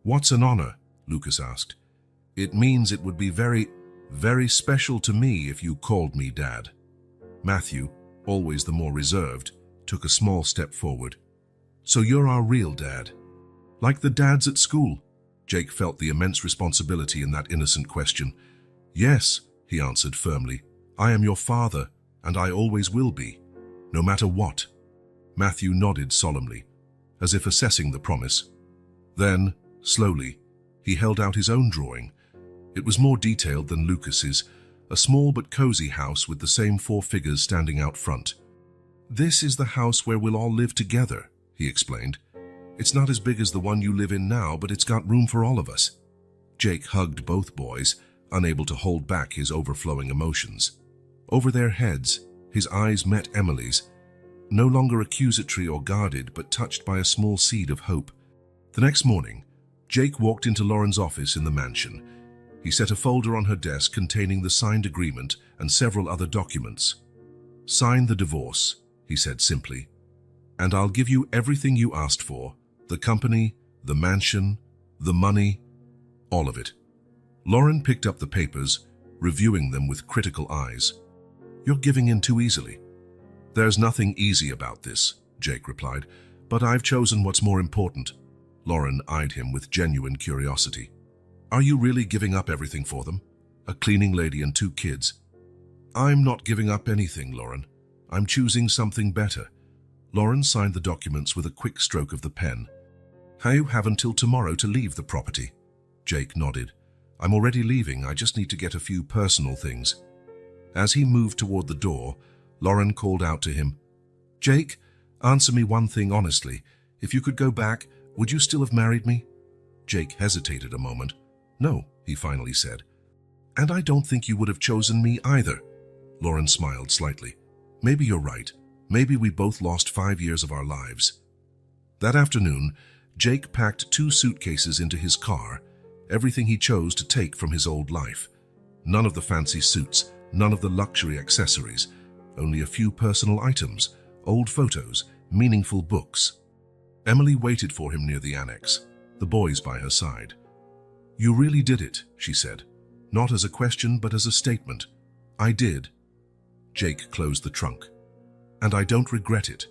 "What's an honor?" Lucas asked. "It means it would be very, very special to me if you called me Dad." Matthew, always the more reserved, took a small step forward. "So you're our real dad? Like the dads at school?" Jake felt the immense responsibility in that innocent question. "Yes," he answered firmly. "I am your father, and I always will be, no matter what." Matthew nodded solemnly, as if assessing the promise. Then, slowly, he held out his own drawing. It was more detailed than Lucas's, a small but cozy house with the same 4 figures standing out front. "This is the house where we'll all live together," he explained. "It's not as big as the one you live in now, but it's got room for all of us." Jake hugged both boys, unable to hold back his overflowing emotions. Over their heads, his eyes met Emily's, no longer accusatory or guarded, but touched by a small seed of hope. The next morning, Jake walked into Lauren's office in the mansion. He set a folder on her desk containing the signed agreement and several other documents. "Sign the divorce," he said simply, "and I'll give you everything you asked for, the company, the mansion, the money, all of it." Lauren picked up the papers, reviewing them with critical eyes. "You're giving in too easily." "There's nothing easy about this," Jake replied, "but I've chosen what's more important." Lauren eyed him with genuine curiosity. "Are you really giving up everything for them? A cleaning lady and 2 kids?" "I'm not giving up anything, Lauren. I'm choosing something better." Lauren signed the documents with a quick stroke of the pen. "You have until tomorrow to leave the property." Jake nodded. "I'm already leaving, I just need to get a few personal things." As he moved toward the door, Lauren called out to him, "Jake, answer me one thing honestly. If you could go back, would you still have married me?" Jake hesitated a moment. "No," he finally said. "And I don't think you would have chosen me either." Lauren smiled slightly. "Maybe you're right. Maybe we both lost 5 years of our lives." That afternoon, Jake packed 2 suitcases into his car, everything he chose to take from his old life. None of the fancy suits, none of the luxury accessories, only a few personal items, old photos, meaningful books. Emily waited for him near the annex, the boys by her side. "You really did it," she said, not as a question but as a statement. "I did." Jake closed the trunk. "And I don't regret it.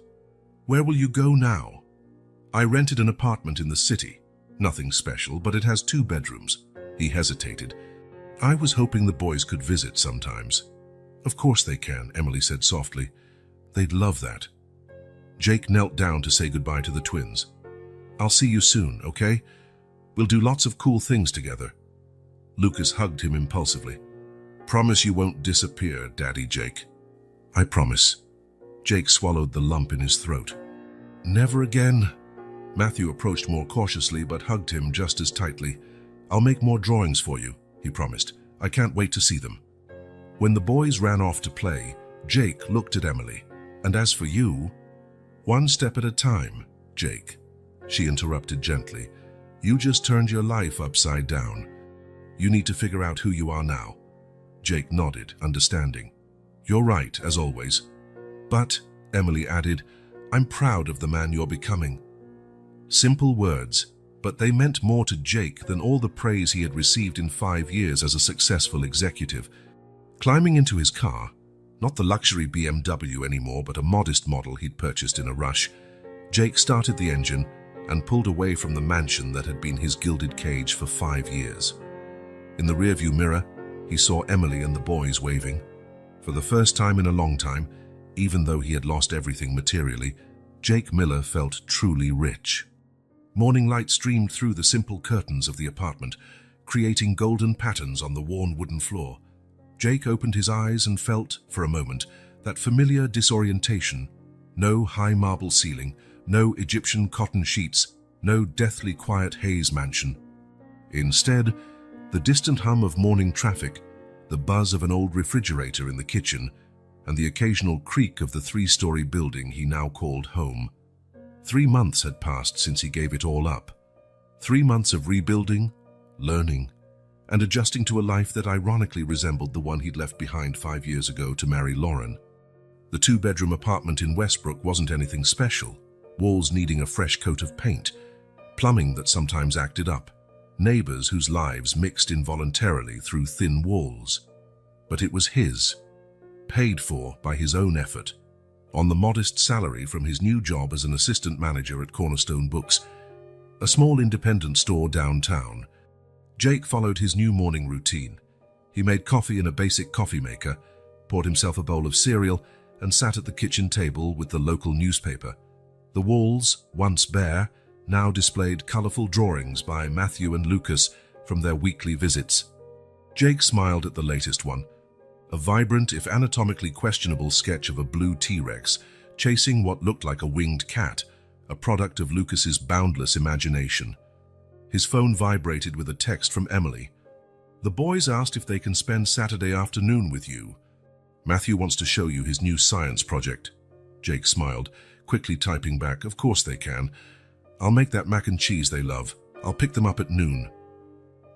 Where will you go now?" "I rented an apartment in the city. Nothing special, but it has 2 bedrooms." He hesitated. "I was hoping the boys could visit sometimes." "Of course they can," Emily said softly. "They'd love that." Jake knelt down to say goodbye to the twins. "I'll see you soon, okay? We'll do lots of cool things together." Lucas hugged him impulsively. "Promise you won't disappear, Daddy Jake." "I promise." Jake swallowed the lump in his throat. "Never again." Matthew approached more cautiously but hugged him just as tightly. "I'll make more drawings for you," he promised. "I can't wait to see them." When the boys ran off to play, Jake looked at Emily. "And as for you—" "One step at a time, Jake," she interrupted gently. "You just turned your life upside down. You need to figure out who you are now." Jake nodded, understanding. "You're right, as always. But," Emily added, "I'm proud of the man you're becoming." Simple words, but they meant more to Jake than all the praise he had received in 5 years as a successful executive. Climbing into his car, not the luxury BMW anymore, but a modest model he'd purchased in a rush, Jake started the engine and pulled away from the mansion that had been his gilded cage for 5 years. In the rearview mirror, he saw Emily and the boys waving. For the first time in a long time, even though he had lost everything materially, Jake Miller felt truly rich. Morning light streamed through the simple curtains of the apartment, creating golden patterns on the worn wooden floor. Jake opened his eyes and felt, for a moment, that familiar disorientation. No high marble ceiling, no Egyptian cotton sheets, no deathly quiet Hayes mansion. Instead, the distant hum of morning traffic, the buzz of an old refrigerator in the kitchen, and the occasional creak of the 3-story building he now called home. 3 months had passed since he gave it all up. 3 months of rebuilding, learning, and adjusting to a life that ironically resembled the one he'd left behind 5 years ago to marry Lauren. The 2-bedroom apartment in Westbrook wasn't anything special, walls needing a fresh coat of paint, plumbing that sometimes acted up, neighbors whose lives mixed involuntarily through thin walls. But it was his, paid for by his own effort, on the modest salary from his new job as an assistant manager at Cornerstone Books, a small independent store downtown. Jake followed his new morning routine. He made coffee in a basic coffee maker, poured himself a bowl of cereal, and sat at the kitchen table with the local newspaper. The walls, once bare, now displayed colorful drawings by Matthew and Lucas from their weekly visits. Jake smiled at the latest one, a vibrant, if anatomically questionable sketch of a blue T-Rex chasing what looked like a winged cat, a product of Lucas's boundless imagination. His phone vibrated with a text from Emily. "The boys asked if they can spend Saturday afternoon with you. Matthew wants to show you his new science project." Jake smiled, quickly typing back, "Of course they can. I'll make that mac and cheese they love. I'll pick them up at noon."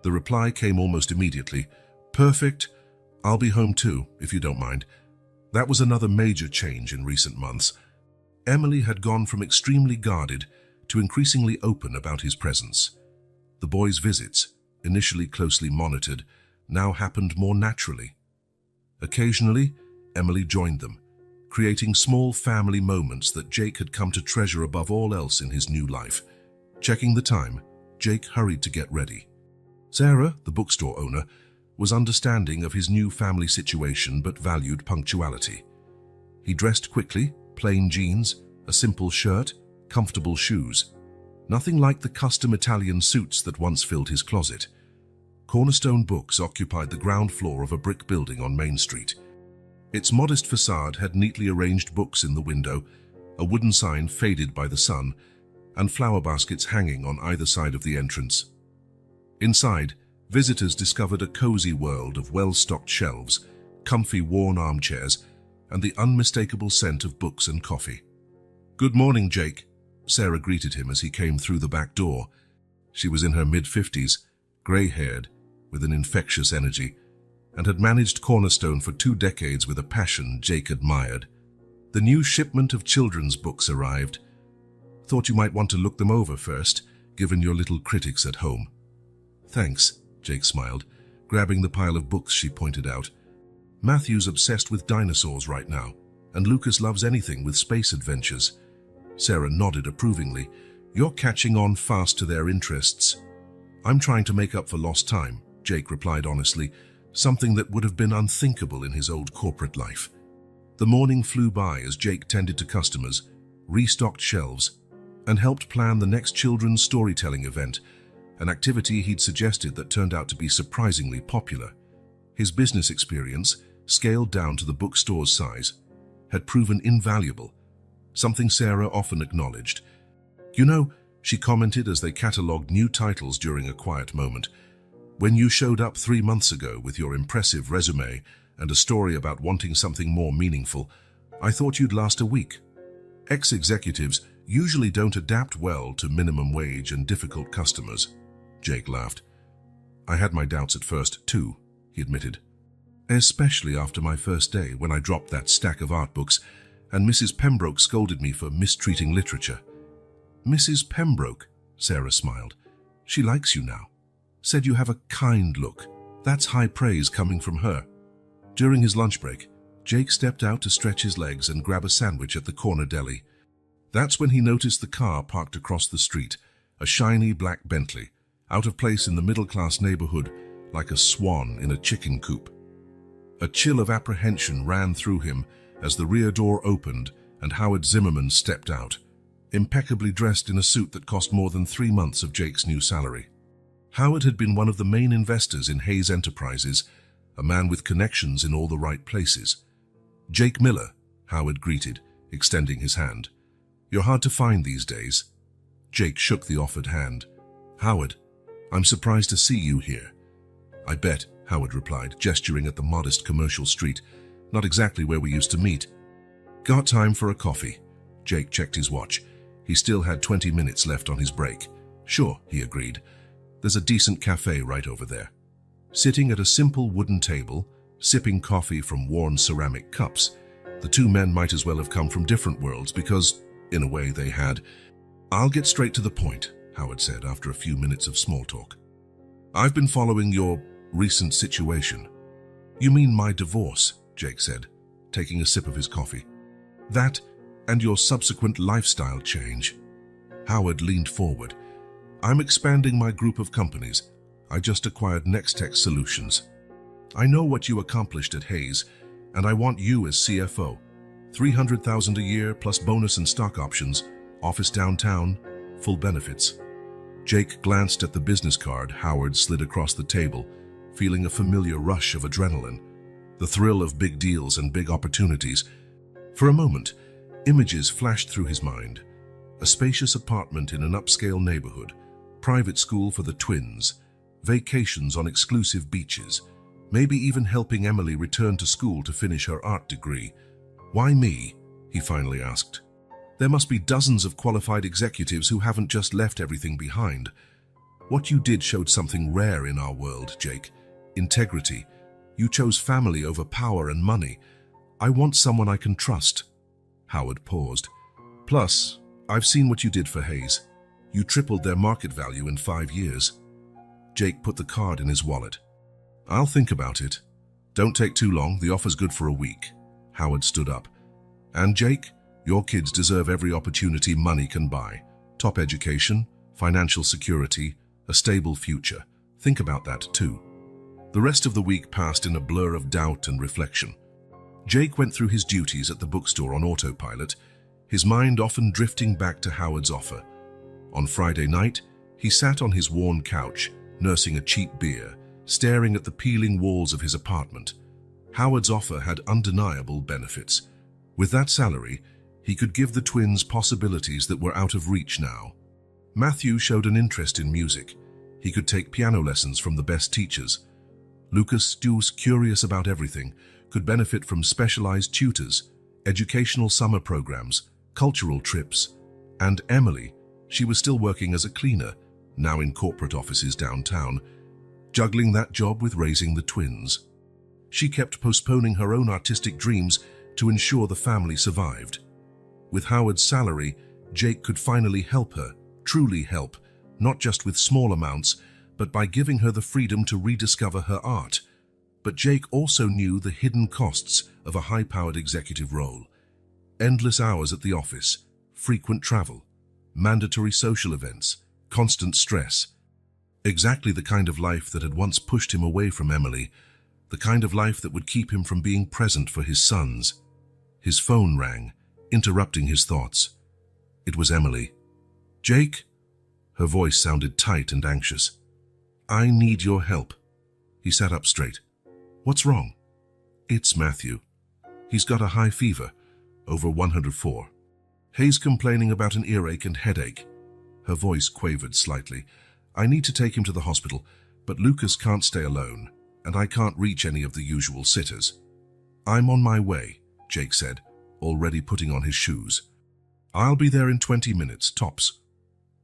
The reply came almost immediately. "Perfect. I'll be home too, if you don't mind." That was another major change in recent months. Emily had gone from extremely guarded to increasingly open about his presence. The boys' visits, initially closely monitored, now happened more naturally. Occasionally, Emily joined them, creating small family moments that Jake had come to treasure above all else in his new life. Checking the time, Jake hurried to get ready. Sarah, the bookstore owner, was understanding of his new family situation but valued punctuality. He dressed quickly, plain jeans, a simple shirt, comfortable shoes. Nothing like the custom Italian suits that once filled his closet. Cornerstone Books occupied the ground floor of a brick building on Main Street. Its modest facade had neatly arranged books in the window, a wooden sign faded by the sun, and flower baskets hanging on either side of the entrance. Inside, visitors discovered a cozy world of well-stocked shelves, comfy worn armchairs, and the unmistakable scent of books and coffee. "Good morning, Jake," Sarah greeted him as he came through the back door. She was in her mid-50s, grey-haired, with an infectious energy. and had managed Cornerstone for 2 decades with a passion Jake admired. The new shipment of children's books arrived. Thought you might want to look them over first, given your little critics at home. Thanks, Jake smiled, grabbing the pile of books she pointed out. Matthew's obsessed with dinosaurs right now, and Lucas loves anything with space adventures. Sarah nodded approvingly. You're catching on fast to their interests. I'm trying to make up for lost time, Jake replied honestly, something that would have been unthinkable in his old corporate life. The morning flew by as Jake tended to customers, restocked shelves, and helped plan the next children's storytelling event, an activity he'd suggested that turned out to be surprisingly popular. His business experience, scaled down to the bookstore's size, had proven invaluable, something Sarah often acknowledged. You know, she commented as they catalogued new titles during a quiet moment, when you showed up 3 months ago with your impressive resume and a story about wanting something more meaningful, I thought you'd last a week. Ex-executives usually don't adapt well to minimum wage and difficult customers. Jake laughed. I had my doubts at first, too, he admitted. Especially after my first day when I dropped that stack of art books and Mrs. Pembroke scolded me for mistreating literature. Mrs. Pembroke, Sarah smiled. She likes you now. Said you have a kind look. That's high praise coming from her. During his lunch break, Jake stepped out to stretch his legs and grab a sandwich at the corner deli. That's when he noticed the car parked across the street, a shiny black Bentley, out of place in the middle-class neighborhood, like a swan in a chicken coop. A chill of apprehension ran through him as the rear door opened and Howard Zimmerman stepped out, impeccably dressed in a suit that cost more than 3 months of Jake's new salary. Howard had been one of the main investors in Hayes Enterprises, a man with connections in all the right places. Jake Miller, Howard greeted, extending his hand. You're hard to find these days. Jake shook the offered hand. Howard, I'm surprised to see you here. I bet, Howard replied, gesturing at the modest commercial street. Not exactly where we used to meet. Got time for a coffee? Jake checked his watch. He still had 20 minutes left on his break. Sure, he agreed. There's a decent cafe right over there. Sitting at a simple wooden table, sipping coffee from worn ceramic cups, the two men might as well have come from different worlds because, in a way, they had. I'll get straight to the point, Howard said after a few minutes of small talk. I've been following your recent situation. You mean my divorce, Jake said, taking a sip of his coffee. That and your subsequent lifestyle change. Howard leaned forward. I'm expanding my group of companies. I just acquired Nextech Solutions. I know what you accomplished at Hayes, and I want you as CFO. $300,000 a year plus bonus and stock options, office downtown, full benefits. Jake glanced at the business card Howard slid across the table, feeling a familiar rush of adrenaline, the thrill of big deals and big opportunities. For a moment, images flashed through his mind. A spacious apartment in an upscale neighborhood, private school for the twins, vacations on exclusive beaches, maybe even helping Emily return to school to finish her art degree. Why me? He finally asked. There must be dozens of qualified executives who haven't just left everything behind. What you did showed something rare in our world, Jake. Integrity. You chose family over power and money. I want someone I can trust. Howard paused. Plus, I've seen what you did for Hayes. You tripled their market value in 5 years. Jake put the card in his wallet. I'll think about it. Don't take too long, the offer's good for a week. Howard stood up. And Jake, your kids deserve every opportunity money can buy. Top education, financial security, a stable future. Think about that too. The rest of the week passed in a blur of doubt and reflection. Jake went through his duties at the bookstore on autopilot, his mind often drifting back to Howard's offer. On Friday night, he sat on his worn couch, nursing a cheap beer, staring at the peeling walls of his apartment. Howard's offer had undeniable benefits. With that salary, he could give the twins possibilities that were out of reach now. Matthew showed an interest in music. He could take piano lessons from the best teachers. Lucas, who was curious about everything, could benefit from specialized tutors, educational summer programs, cultural trips. And Emily, she was still working as a cleaner, now in corporate offices downtown, juggling that job with raising the twins. She kept postponing her own artistic dreams to ensure the family survived. With Howard's salary, Jake could finally help her, truly help, not just with small amounts, but by giving her the freedom to rediscover her art. But Jake also knew the hidden costs of a high-powered executive role. Endless hours at the office, frequent travel, mandatory social events, constant stress. Exactly the kind of life that had once pushed him away from Emily, the kind of life that would keep him from being present for his sons. His phone rang, interrupting his thoughts. It was Emily. "Jake?" Her voice sounded tight and anxious. "I need your help." He sat up straight. "What's wrong?" "It's Matthew. He's got a high fever, over 104. Hayes complaining about an earache and headache." Her voice quavered slightly. "I need to take him to the hospital, but Lucas can't stay alone, and I can't reach any of the usual sitters." "I'm on my way," Jake said, already putting on his shoes. "I'll be there in 20 minutes, tops."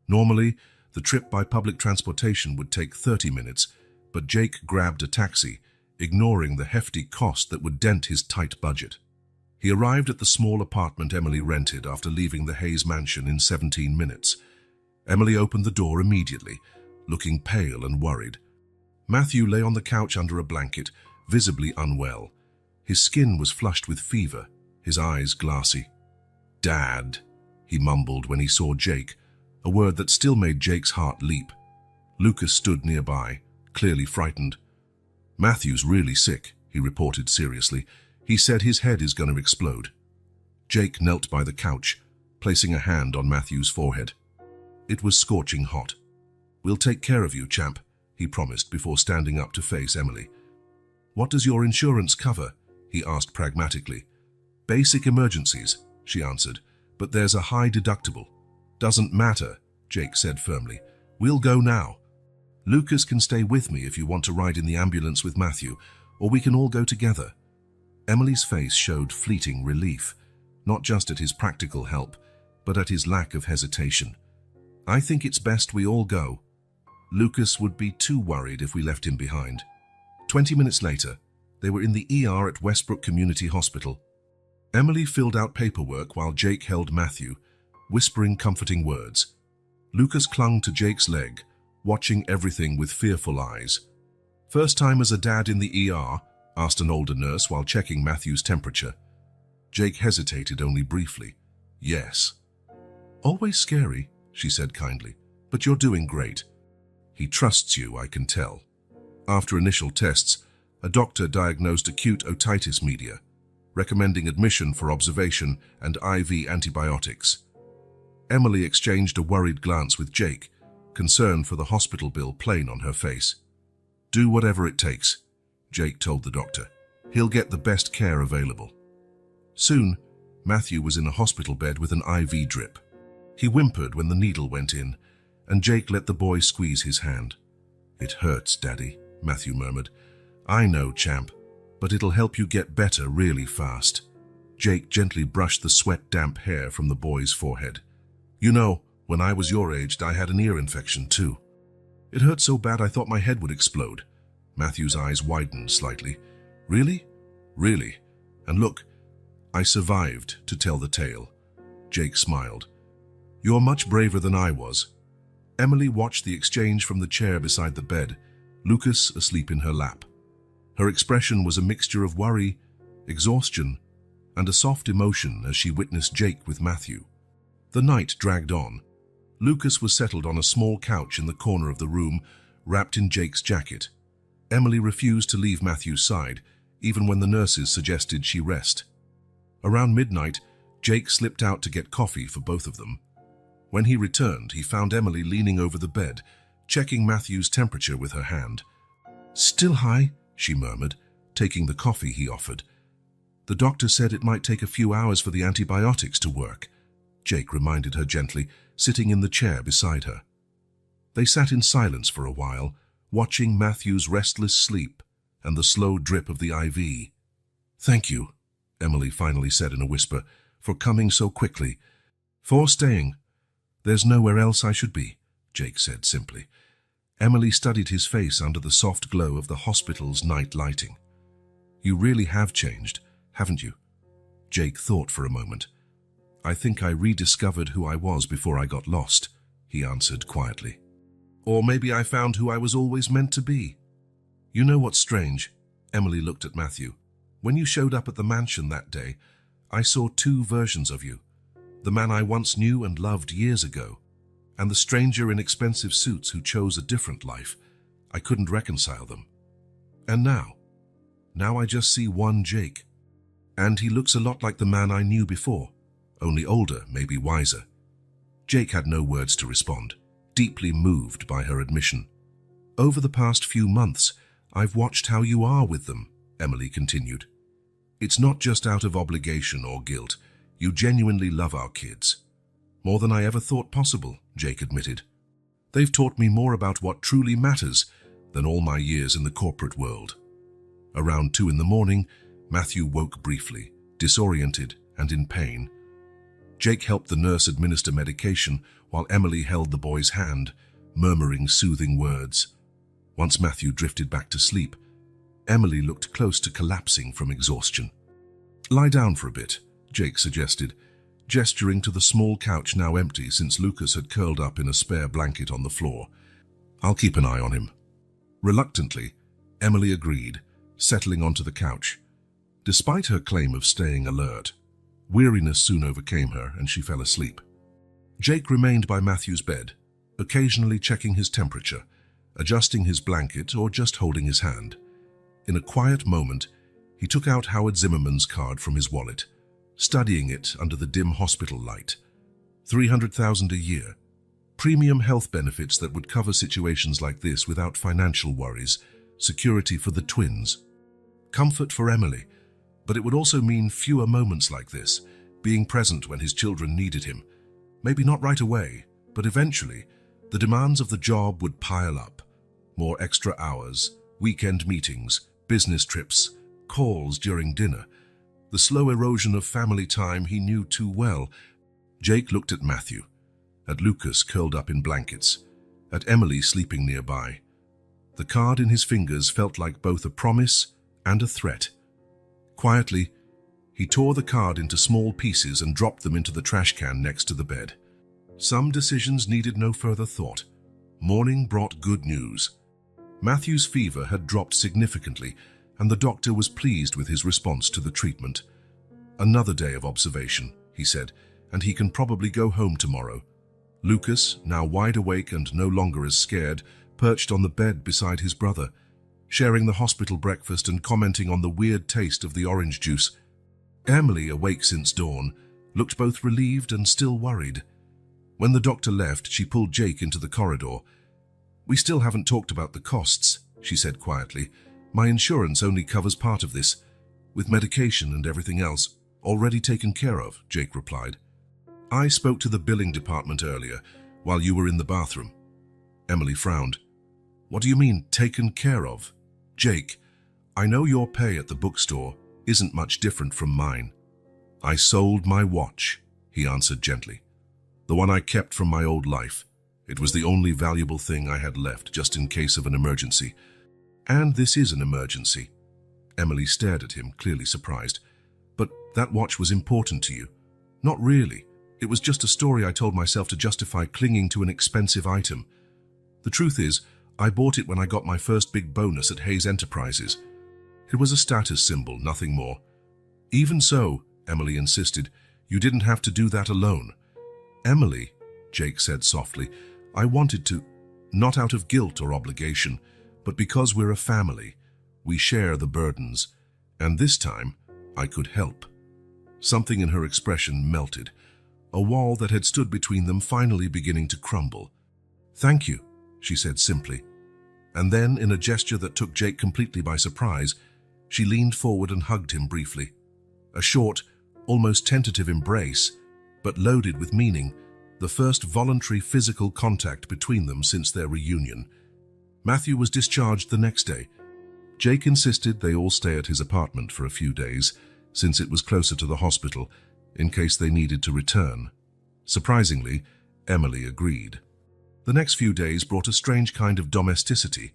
Normally, the trip by public transportation would take 30 minutes, but Jake grabbed a taxi, ignoring the hefty cost that would dent his tight budget. He arrived at the small apartment Emily rented after leaving the Hayes mansion in 17 minutes. Emily opened the door immediately, looking pale and worried. Matthew lay on the couch under a blanket, visibly unwell. His skin was flushed with fever, his eyes glassy. "Dad," he mumbled when he saw Jake, a word that still made Jake's heart leap. Lucas stood nearby, clearly frightened. "Matthew's really sick," he reported seriously. "He said his head is going to explode." Jake knelt by the couch, placing a hand on Matthew's forehead. It was scorching hot. "We'll take care of you, champ," he promised before standing up to face Emily. "What does your insurance cover?" he asked pragmatically. "Basic emergencies," she answered, "but there's a high deductible." "Doesn't matter," Jake said firmly. "We'll go now. Lucas can stay with me if you want to ride in the ambulance with Matthew, or we can all go together." Emily's face showed fleeting relief, not just at his practical help, but at his lack of hesitation. "I think it's best we all go. Lucas would be too worried if we left him behind." 20 minutes later, they were in the ER at Westbrook Community Hospital. Emily filled out paperwork while Jake held Matthew, whispering comforting words. Lucas clung to Jake's leg, watching everything with fearful eyes. "First time as a dad in the ER?" asked an older nurse while checking Matthew's temperature. Jake hesitated only briefly. "Yes." "Always scary," she said kindly, "but you're doing great. He trusts you, I can tell." After initial tests, a doctor diagnosed acute otitis media, recommending admission for observation and IV antibiotics. Emily exchanged a worried glance with Jake, concern for the hospital bill plain on her face. "Do whatever it takes," Jake told the doctor. "He'll get the best care available." Soon, Matthew was in a hospital bed with an IV drip. He whimpered when the needle went in, and Jake let the boy squeeze his hand. "It hurts, Daddy," Matthew murmured. "I know, champ, but it'll help you get better really fast." Jake gently brushed the sweat-damp hair from the boy's forehead. "You know, when I was your age, I had an ear infection too. It hurt so bad I thought my head would explode." Matthew's eyes widened slightly. "Really? Really? And look, I survived to tell the tale." Jake smiled. "You're much braver than I was." Emily watched the exchange from the chair beside the bed, Lucas asleep in her lap. Her expression was a mixture of worry, exhaustion, and a soft emotion as she witnessed Jake with Matthew. The night dragged on. Lucas was settled on a small couch in the corner of the room, wrapped in Jake's jacket. Emily refused to leave Matthew's side, even when the nurses suggested she rest. Around midnight, Jake slipped out to get coffee for both of them. When he returned, he found Emily leaning over the bed, checking Matthew's temperature with her hand. "Still high," she murmured, taking the coffee he offered. "The doctor said it might take a few hours for the antibiotics to work," Jake reminded her gently, sitting in the chair beside her. They sat in silence for a while, watching Matthew's restless sleep and the slow drip of the IV. "Thank you," Emily finally said in a whisper, "for coming so quickly. For staying." "There's nowhere else I should be," Jake said simply. Emily studied his face under the soft glow of the hospital's night lighting. You really have changed, haven't you? Jake thought for a moment. I think I rediscovered who I was before I got lost, he answered quietly. Or maybe I found who I was always meant to be. You know what's strange? Emily looked at Matthew. When you showed up at the mansion that day, I saw two versions of you. The man I once knew and loved years ago, and the stranger in expensive suits who chose a different life. I couldn't reconcile them. And now I just see one Jake. And he looks a lot like the man I knew before, only older, maybe wiser. Jake had no words to respond, deeply moved by her admission. Over the past few months, I've watched how you are with them, Emily continued. It's not just out of obligation or guilt. You genuinely love our kids. More than I ever thought possible, Jake admitted. They've taught me more about what truly matters than all my years in the corporate world. Around 2 in the morning, Matthew woke briefly, disoriented and in pain. Jake helped the nurse administer medication while Emily held the boy's hand, murmuring soothing words. Once Matthew drifted back to sleep, Emily looked close to collapsing from exhaustion. Lie down for a bit, Jake suggested, gesturing to the small couch now empty since Lucas had curled up in a spare blanket on the floor. I'll keep an eye on him. Reluctantly, Emily agreed, settling onto the couch. Despite her claim of staying alert, weariness soon overcame her and she fell asleep. Jake remained by Matthew's bed, occasionally checking his temperature, adjusting his blanket or just holding his hand. In a quiet moment, he took out Howard Zimmerman's card from his wallet, studying it under the dim hospital light. $300,000 a year. Premium health benefits that would cover situations like this without financial worries. Security for the twins. Comfort for Emily, but it would also mean fewer moments like this, being present when his children needed him. Maybe not right away, but eventually, the demands of the job would pile up. More extra hours, weekend meetings, business trips, calls during dinner. The slow erosion of family time he knew too well. Jake looked at Matthew, at Lucas curled up in blankets, at Emily sleeping nearby. The card in his fingers felt like both a promise and a threat. Quietly, he tore the card into small pieces and dropped them into the trash can next to the bed. Some decisions needed no further thought. Morning brought good news. Matthew's fever had dropped significantly, and the doctor was pleased with his response to the treatment. Another day of observation, he said, and he can probably go home tomorrow. Lucas, now wide awake and no longer as scared, perched on the bed beside his brother, sharing the hospital breakfast and commenting on the weird taste of the orange juice. Emily, awake since dawn, looked both relieved and still worried. When the doctor left, she pulled Jake into the corridor. We still haven't talked about the costs, she said quietly. My insurance only covers part of this, with medication and everything else already taken care of, Jake replied. I spoke to the billing department earlier, while you were in the bathroom. Emily frowned. What do you mean, taken care of? Jake, I know your pay at the bookstore isn't much different from mine. I sold my watch, he answered gently. The one I kept from my old life. It was the only valuable thing I had left just in case of an emergency. And this is an emergency. Emily stared at him, clearly surprised. But that watch was important to you. Not really. It was just a story I told myself to justify clinging to an expensive item. The truth is, I bought it when I got my first big bonus at Hayes Enterprises. It was a status symbol, nothing more. Even so, Emily insisted, you didn't have to do that alone. Emily, Jake said softly, I wanted to, not out of guilt or obligation, but because we're a family. We share the burdens, and this time I could help. Something in her expression melted, a wall that had stood between them finally beginning to crumble. Thank you, she said simply. And then, in a gesture that took Jake completely by surprise, she leaned forward and hugged him briefly. A short, almost tentative embrace, but loaded with meaning, the first voluntary physical contact between them since their reunion. Matthew was discharged the next day. Jake insisted they all stay at his apartment for a few days, since it was closer to the hospital, in case they needed to return. Surprisingly, Emily agreed. The next few days brought a strange kind of domesticity.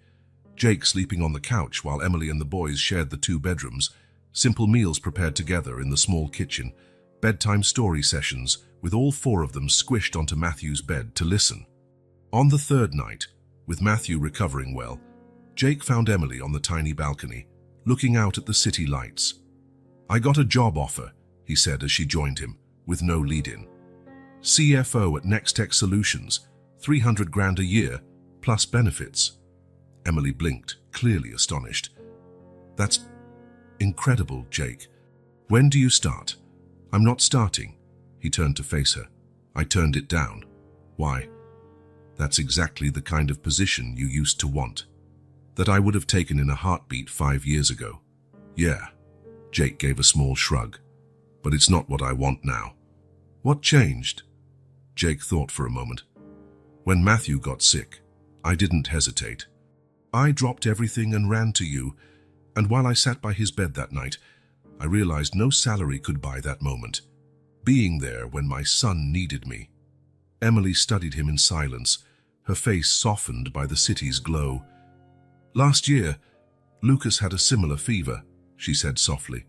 Jake sleeping on the couch while Emily and the boys shared the two bedrooms, simple meals prepared together in the small kitchen, bedtime story sessions with all four of them squished onto Matthew's bed to listen. On the third night, with Matthew recovering well, Jake found Emily on the tiny balcony, looking out at the city lights. "I got a job offer," he said as she joined him, with no lead-in. "CFO at Nextech Solutions, 300 grand a year, plus benefits." Emily blinked, clearly astonished. "That's incredible, Jake. When do you start?" "I'm not starting." He turned to face her. I turned it down. "Why?" "That's exactly the kind of position you used to want. That I would have taken in a heartbeat 5 years ago." "Yeah." Jake gave a small shrug. "But it's not what I want now." "What changed?" Jake thought for a moment. "When Matthew got sick, I didn't hesitate. I dropped everything and ran to you, and while I sat by his bed that night, I realized no salary could buy that moment. Being there when my son needed me." Emily studied him in silence, her face softened by the city's glow. "Last year, Lucas had a similar fever," she said softly.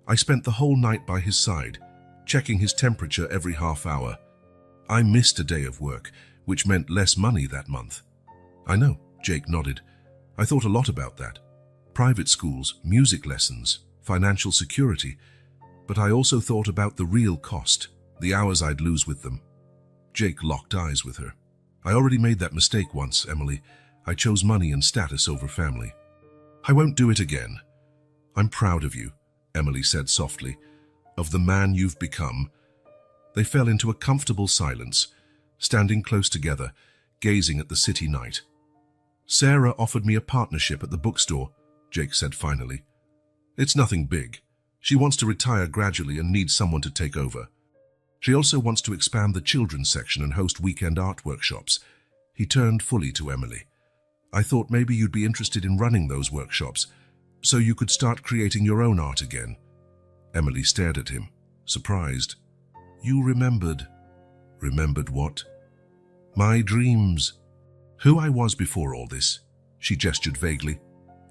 "I spent the whole night by his side, checking his temperature every half hour. I missed a day of work, which meant less money that month." "I know," Jake nodded. "I thought a lot about that. Private schools, music lessons, financial security. But I also thought about the real cost, the hours I'd lose with them." Jake locked eyes with her. "I already made that mistake once, Emily. I chose money and status over family. I won't do it again." "I'm proud of you," Emily said softly, "of the man you've become." They fell into a comfortable silence, standing close together, gazing at the city night. "Sarah offered me a partnership at the bookstore," Jake said finally. "It's nothing big. She wants to retire gradually and needs someone to take over. She also wants to expand the children's section and host weekend art workshops." He turned fully to Emily. "I thought maybe you'd be interested in running those workshops, so you could start creating your own art again." Emily stared at him, surprised. "You remembered." "Remembered what?" "My dreams. Who I was before all this," she gestured vaguely,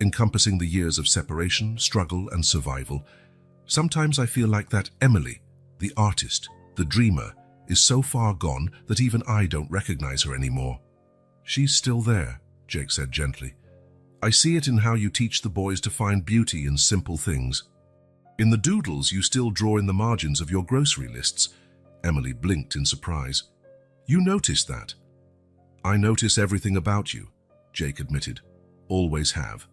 encompassing the years of separation, struggle, and survival. "Sometimes I feel like that Emily, the artist, the dreamer, is so far gone that even I don't recognize her anymore." "She's still there," Jake said gently. "I see it in how you teach the boys to find beauty in simple things. In the doodles you still draw in the margins of your grocery lists." Emily blinked in surprise. "You notice that?" "I notice everything about you," Jake admitted. "Always have.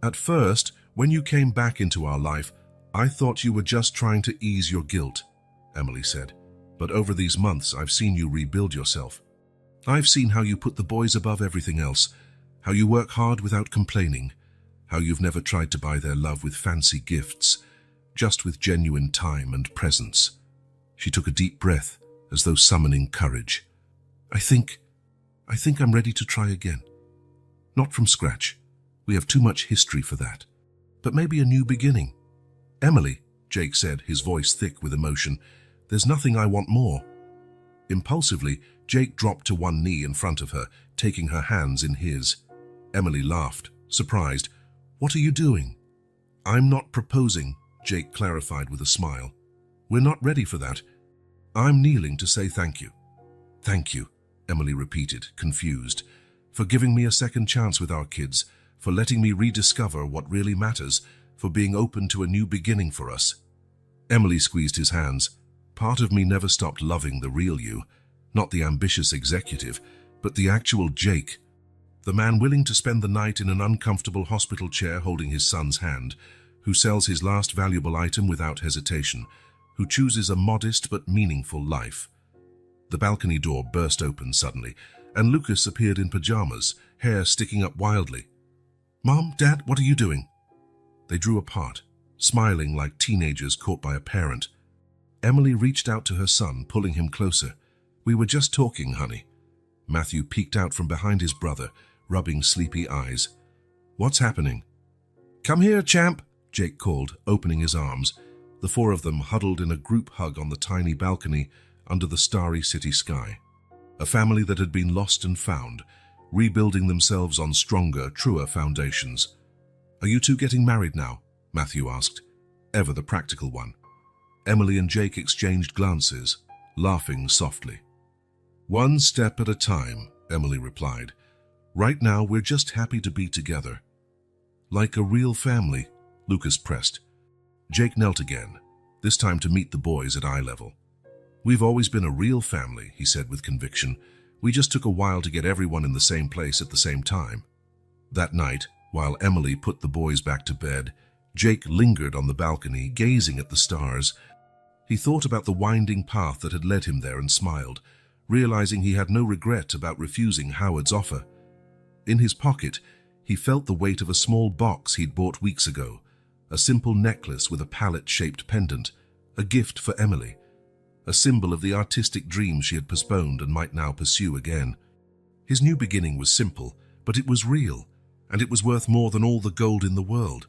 At first, when you came back into our life, I thought you were just trying to ease your guilt," Emily said. "But over these months, I've seen you rebuild yourself. I've seen how you put the boys above everything else, how you work hard without complaining, how you've never tried to buy their love with fancy gifts, just with genuine time and presence." She took a deep breath, as though summoning courage. I think I'm ready to try again. Not from scratch. We have too much history for that. But maybe a new beginning." "Emily," Jake said, his voice thick with emotion, "there's nothing I want more." Impulsively, Jake dropped to one knee in front of her, taking her hands in his. Emily laughed, surprised. "What are you doing?" "I'm not proposing," Jake clarified with a smile. "We're not ready for that. I'm kneeling to say thank you." "Thank you," Emily repeated, confused, "for giving me a second chance with our kids, for letting me rediscover what really matters, for being open to a new beginning for us." Emily squeezed his hands. "Part of me never stopped loving the real you, not the ambitious executive, but the actual Jake. The man willing to spend the night in an uncomfortable hospital chair holding his son's hand, who sells his last valuable item without hesitation, who chooses a modest but meaningful life." The balcony door burst open suddenly, and Lucas appeared in pajamas, hair sticking up wildly. "Mom, Dad, what are you doing?" They drew apart, smiling like teenagers caught by a parent. Emily reached out to her son, pulling him closer. "We were just talking, honey." Matthew peeked out from behind his brother, rubbing sleepy eyes. "What's happening?" "Come here, champ," Jake called, opening his arms. The four of them huddled in a group hug on the tiny balcony under the starry city sky. A family that had been lost and found, rebuilding themselves on stronger, truer foundations. "Are you two getting married now?" Matthew asked, ever the practical one. Emily and Jake exchanged glances, laughing softly. "One step at a time," Emily replied. "Right now, we're just happy to be together." "Like a real family," Lucas pressed. Jake knelt again, this time to meet the boys at eye level. "We've always been a real family," he said with conviction. "We just took a while to get everyone in the same place at the same time." That night, while Emily put the boys back to bed, Jake lingered on the balcony, gazing at the stars. He thought about the winding path that had led him there and smiled, realizing he had no regret about refusing Howard's offer. In his pocket, he felt the weight of a small box he'd bought weeks ago, a simple necklace with a palette-shaped pendant, a gift for Emily, a symbol of the artistic dream she had postponed and might now pursue again. His new beginning was simple, but it was real, and it was worth more than all the gold in the world.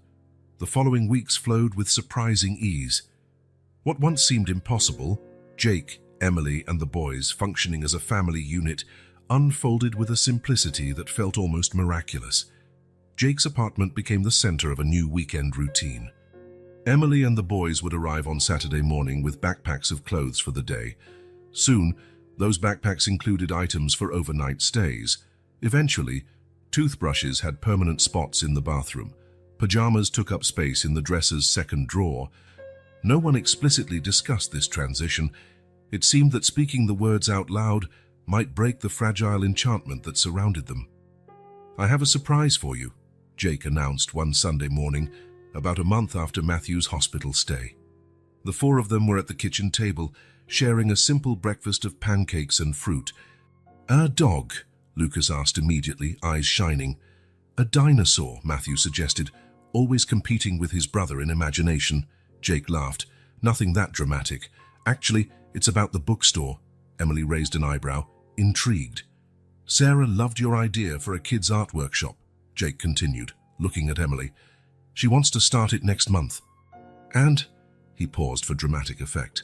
The following weeks flowed with surprising ease. What once seemed impossible, Jake, Emily, and the boys functioning as a family unit, unfolded with a simplicity that felt almost miraculous. Jake's apartment became the center of a new weekend routine. Emily and the boys would arrive on Saturday morning with backpacks of clothes for the day. Soon, those backpacks included items for overnight stays. Eventually, toothbrushes had permanent spots in the bathroom. Pajamas took up space in the dresser's second drawer. No one explicitly discussed this transition. It seemed that speaking the words out loud might break the fragile enchantment that surrounded them. "I have a surprise for you," Jake announced one Sunday morning, about a month after Matthew's hospital stay. The four of them were at the kitchen table, sharing a simple breakfast of pancakes and fruit. "A dog?" Lucas asked immediately, eyes shining. "A dinosaur," Matthew suggested, always competing with his brother in imagination. Jake laughed. "Nothing that dramatic. Actually, it's about the bookstore." Emily raised an eyebrow, intrigued. "Sarah loved your idea for a kids' art workshop," Jake continued, looking at Emily. "She wants to start it next month. And," he paused for dramatic effect,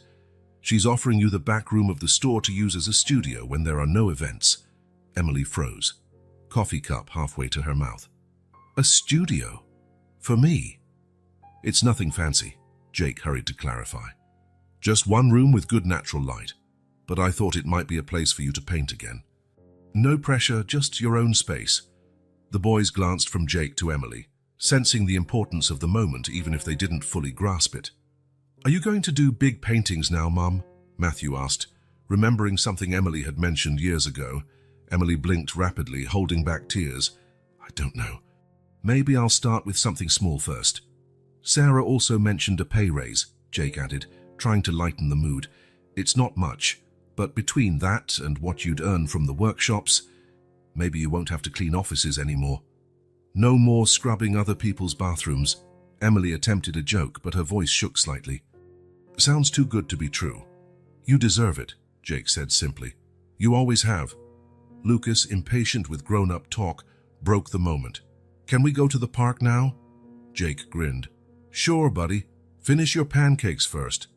"she's offering you the back room of the store to use as a studio when there are no events." Emily froze, coffee cup halfway to her mouth. "A studio? For me?" "It's nothing fancy," Jake hurried to clarify. "Just one room with good natural light. But I thought it might be a place for you to paint again. No pressure, just your own space." The boys glanced from Jake to Emily, sensing the importance of the moment even if they didn't fully grasp it. "Are you going to do big paintings now, Mum?" Matthew asked, remembering something Emily had mentioned years ago. Emily blinked rapidly, holding back tears. "I don't know. Maybe I'll start with something small first." "Sarah also mentioned a pay raise," Jake added, trying to lighten the mood. "It's not much, but between that and what you'd earn from the workshops, maybe you won't have to clean offices anymore. No more scrubbing other people's bathrooms." Emily attempted a joke, but her voice shook slightly. "Sounds too good to be true." "You deserve it," Jake said simply. "You always have." Lucas, impatient with grown-up talk, broke the moment. "Can we go to the park now?" Jake grinned. "Sure, buddy. Finish your pancakes first."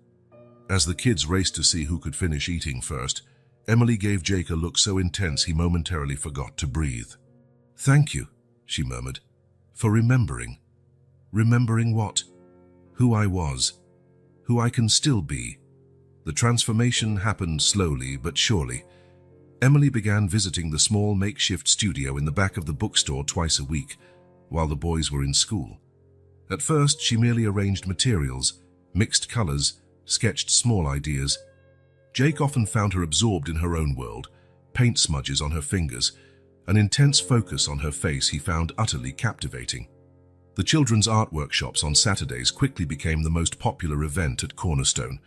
As the kids raced to see who could finish eating first, Emily gave Jake a look so intense he momentarily forgot to breathe. "Thank you," she murmured, "for remembering." "Remembering what?" "Who I was. Who I can still be." The transformation happened slowly but surely. Emily began visiting the small makeshift studio in the back of the bookstore twice a week, while the boys were in school. At first, she merely arranged materials, mixed colors, sketched small ideas. Jake often found her absorbed in her own world, paint smudges on her fingers, an intense focus on her face he found utterly captivating. The children's art workshops on Saturdays quickly became the most popular event at Cornerstone.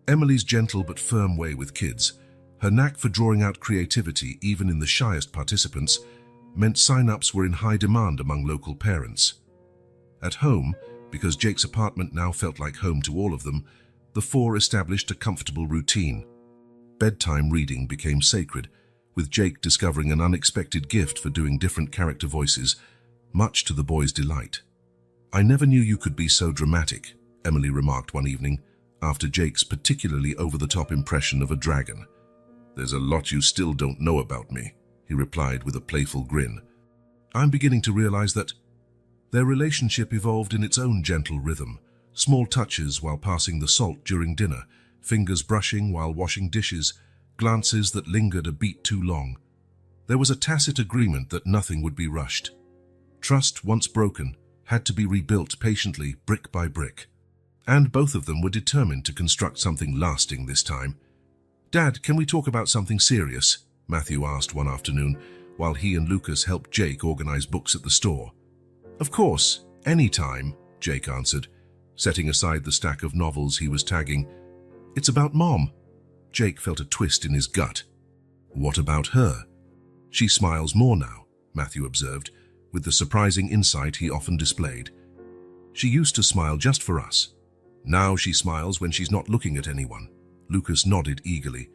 Emily's gentle but firm way with kids, her knack for drawing out creativity even in the shyest participants, meant sign-ups were in high demand among local parents. At home, because Jake's apartment now felt like home to all of them, the four established a comfortable routine. Bedtime reading became sacred, with Jake discovering an unexpected gift for doing different character voices, much to the boys' delight. "I never knew you could be so dramatic," Emily remarked one evening, after Jake's particularly over-the-top impression of a dragon. "There's a lot you still don't know about me," he replied with a playful grin. I'm beginning to realize that their relationship evolved in its own gentle rhythm. Small touches while passing the salt during dinner, fingers brushing while washing dishes, glances that lingered a beat too long. There was a tacit agreement that nothing would be rushed. Trust, once broken, had to be rebuilt patiently, brick by brick. And both of them were determined to construct something lasting this time. "Dad, can we talk about something serious?" Matthew asked one afternoon, while he and Lucas helped Jake organize books at the store. "Of course, anytime," Jake answered, setting aside the stack of novels he was tagging. "It's about Mom." Jake felt a twist in his gut. "What about her?" "She smiles more now," Matthew observed, with the surprising insight he often displayed. "She used to smile just for us. Now she smiles when she's not looking at anyone." Lucas nodded eagerly.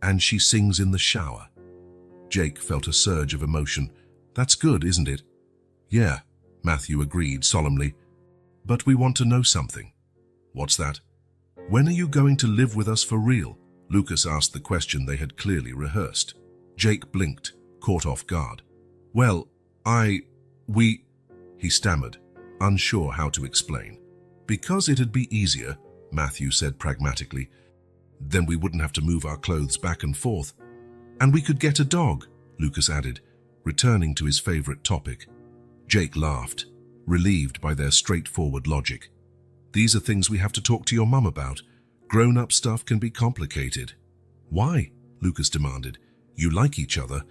"And she sings in the shower." Jake felt a surge of emotion. "That's good, isn't it?" "Yeah," Matthew agreed solemnly. "But we want to know something." "What's that?" "When are you going to live with us for real?" Lucas asked the question they had clearly rehearsed. Jake blinked, caught off guard. "Well, he stammered, unsure how to explain. "Because it'd be easier," Matthew said pragmatically. "Then we wouldn't have to move our clothes back and forth. And we could get a dog," Lucas added, returning to his favorite topic. Jake laughed, relieved by their straightforward logic. "These are things we have to talk to your mum about. Grown-up stuff can be complicated." "Why?" Lucas demanded. "You like each other.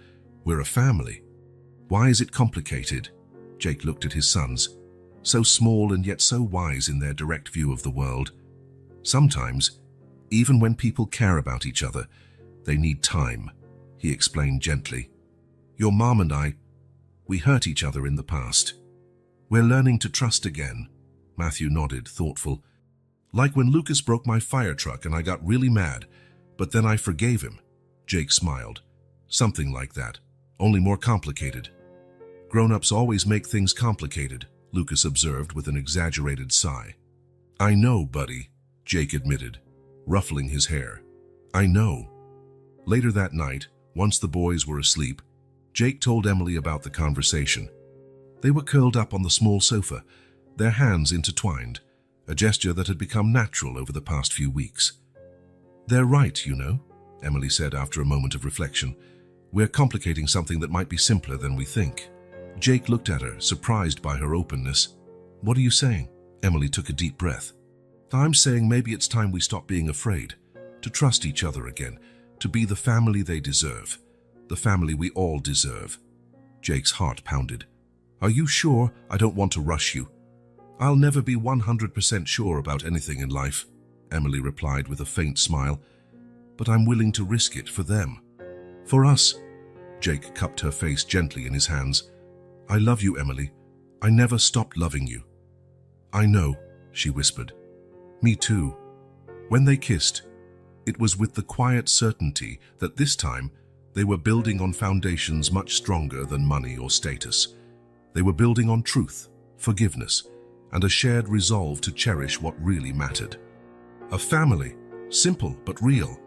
We're a family." "Why is it complicated?" Jake looked at his sons, so small and yet so wise in their direct view of the world. "Sometimes, even when people care about each other, they need time," he explained gently. "Your mom and we hurt each other in the past. We're learning to trust again." Matthew nodded, thoughtful. "Like when Lucas broke my fire truck and I got really mad, but then I forgave him." Jake smiled. "Something like that, only more complicated." "Grown-ups always make things complicated," Lucas observed with an exaggerated sigh. "I know, buddy," Jake admitted, ruffling his hair. "I know." Later that night, once the boys were asleep, Jake told Emily about the conversation. They were curled up on the small sofa, their hands intertwined, a gesture that had become natural over the past few weeks. "They're right, you know," Emily said after a moment of reflection. "We're complicating something that might be simpler than we think." Jake looked at her, surprised by her openness. "What are you saying?" Emily took a deep breath. "I'm saying maybe it's time we stop being afraid, to trust each other again, to be the family they deserve, the family we all deserve." Jake's heart pounded. "Are you sure? I don't want to rush you." "I'll never be 100% sure about anything in life," Emily replied with a faint smile. "But I'm willing to risk it for them. For us." Jake cupped her face gently in his hands. "I love you, Emily. I never stopped loving you." "I know," she whispered. "Me too." When they kissed, it was with the quiet certainty that this time they were building on foundations much stronger than money or status. They were building on truth, forgiveness, and a shared resolve to cherish what really mattered. A family, simple but real,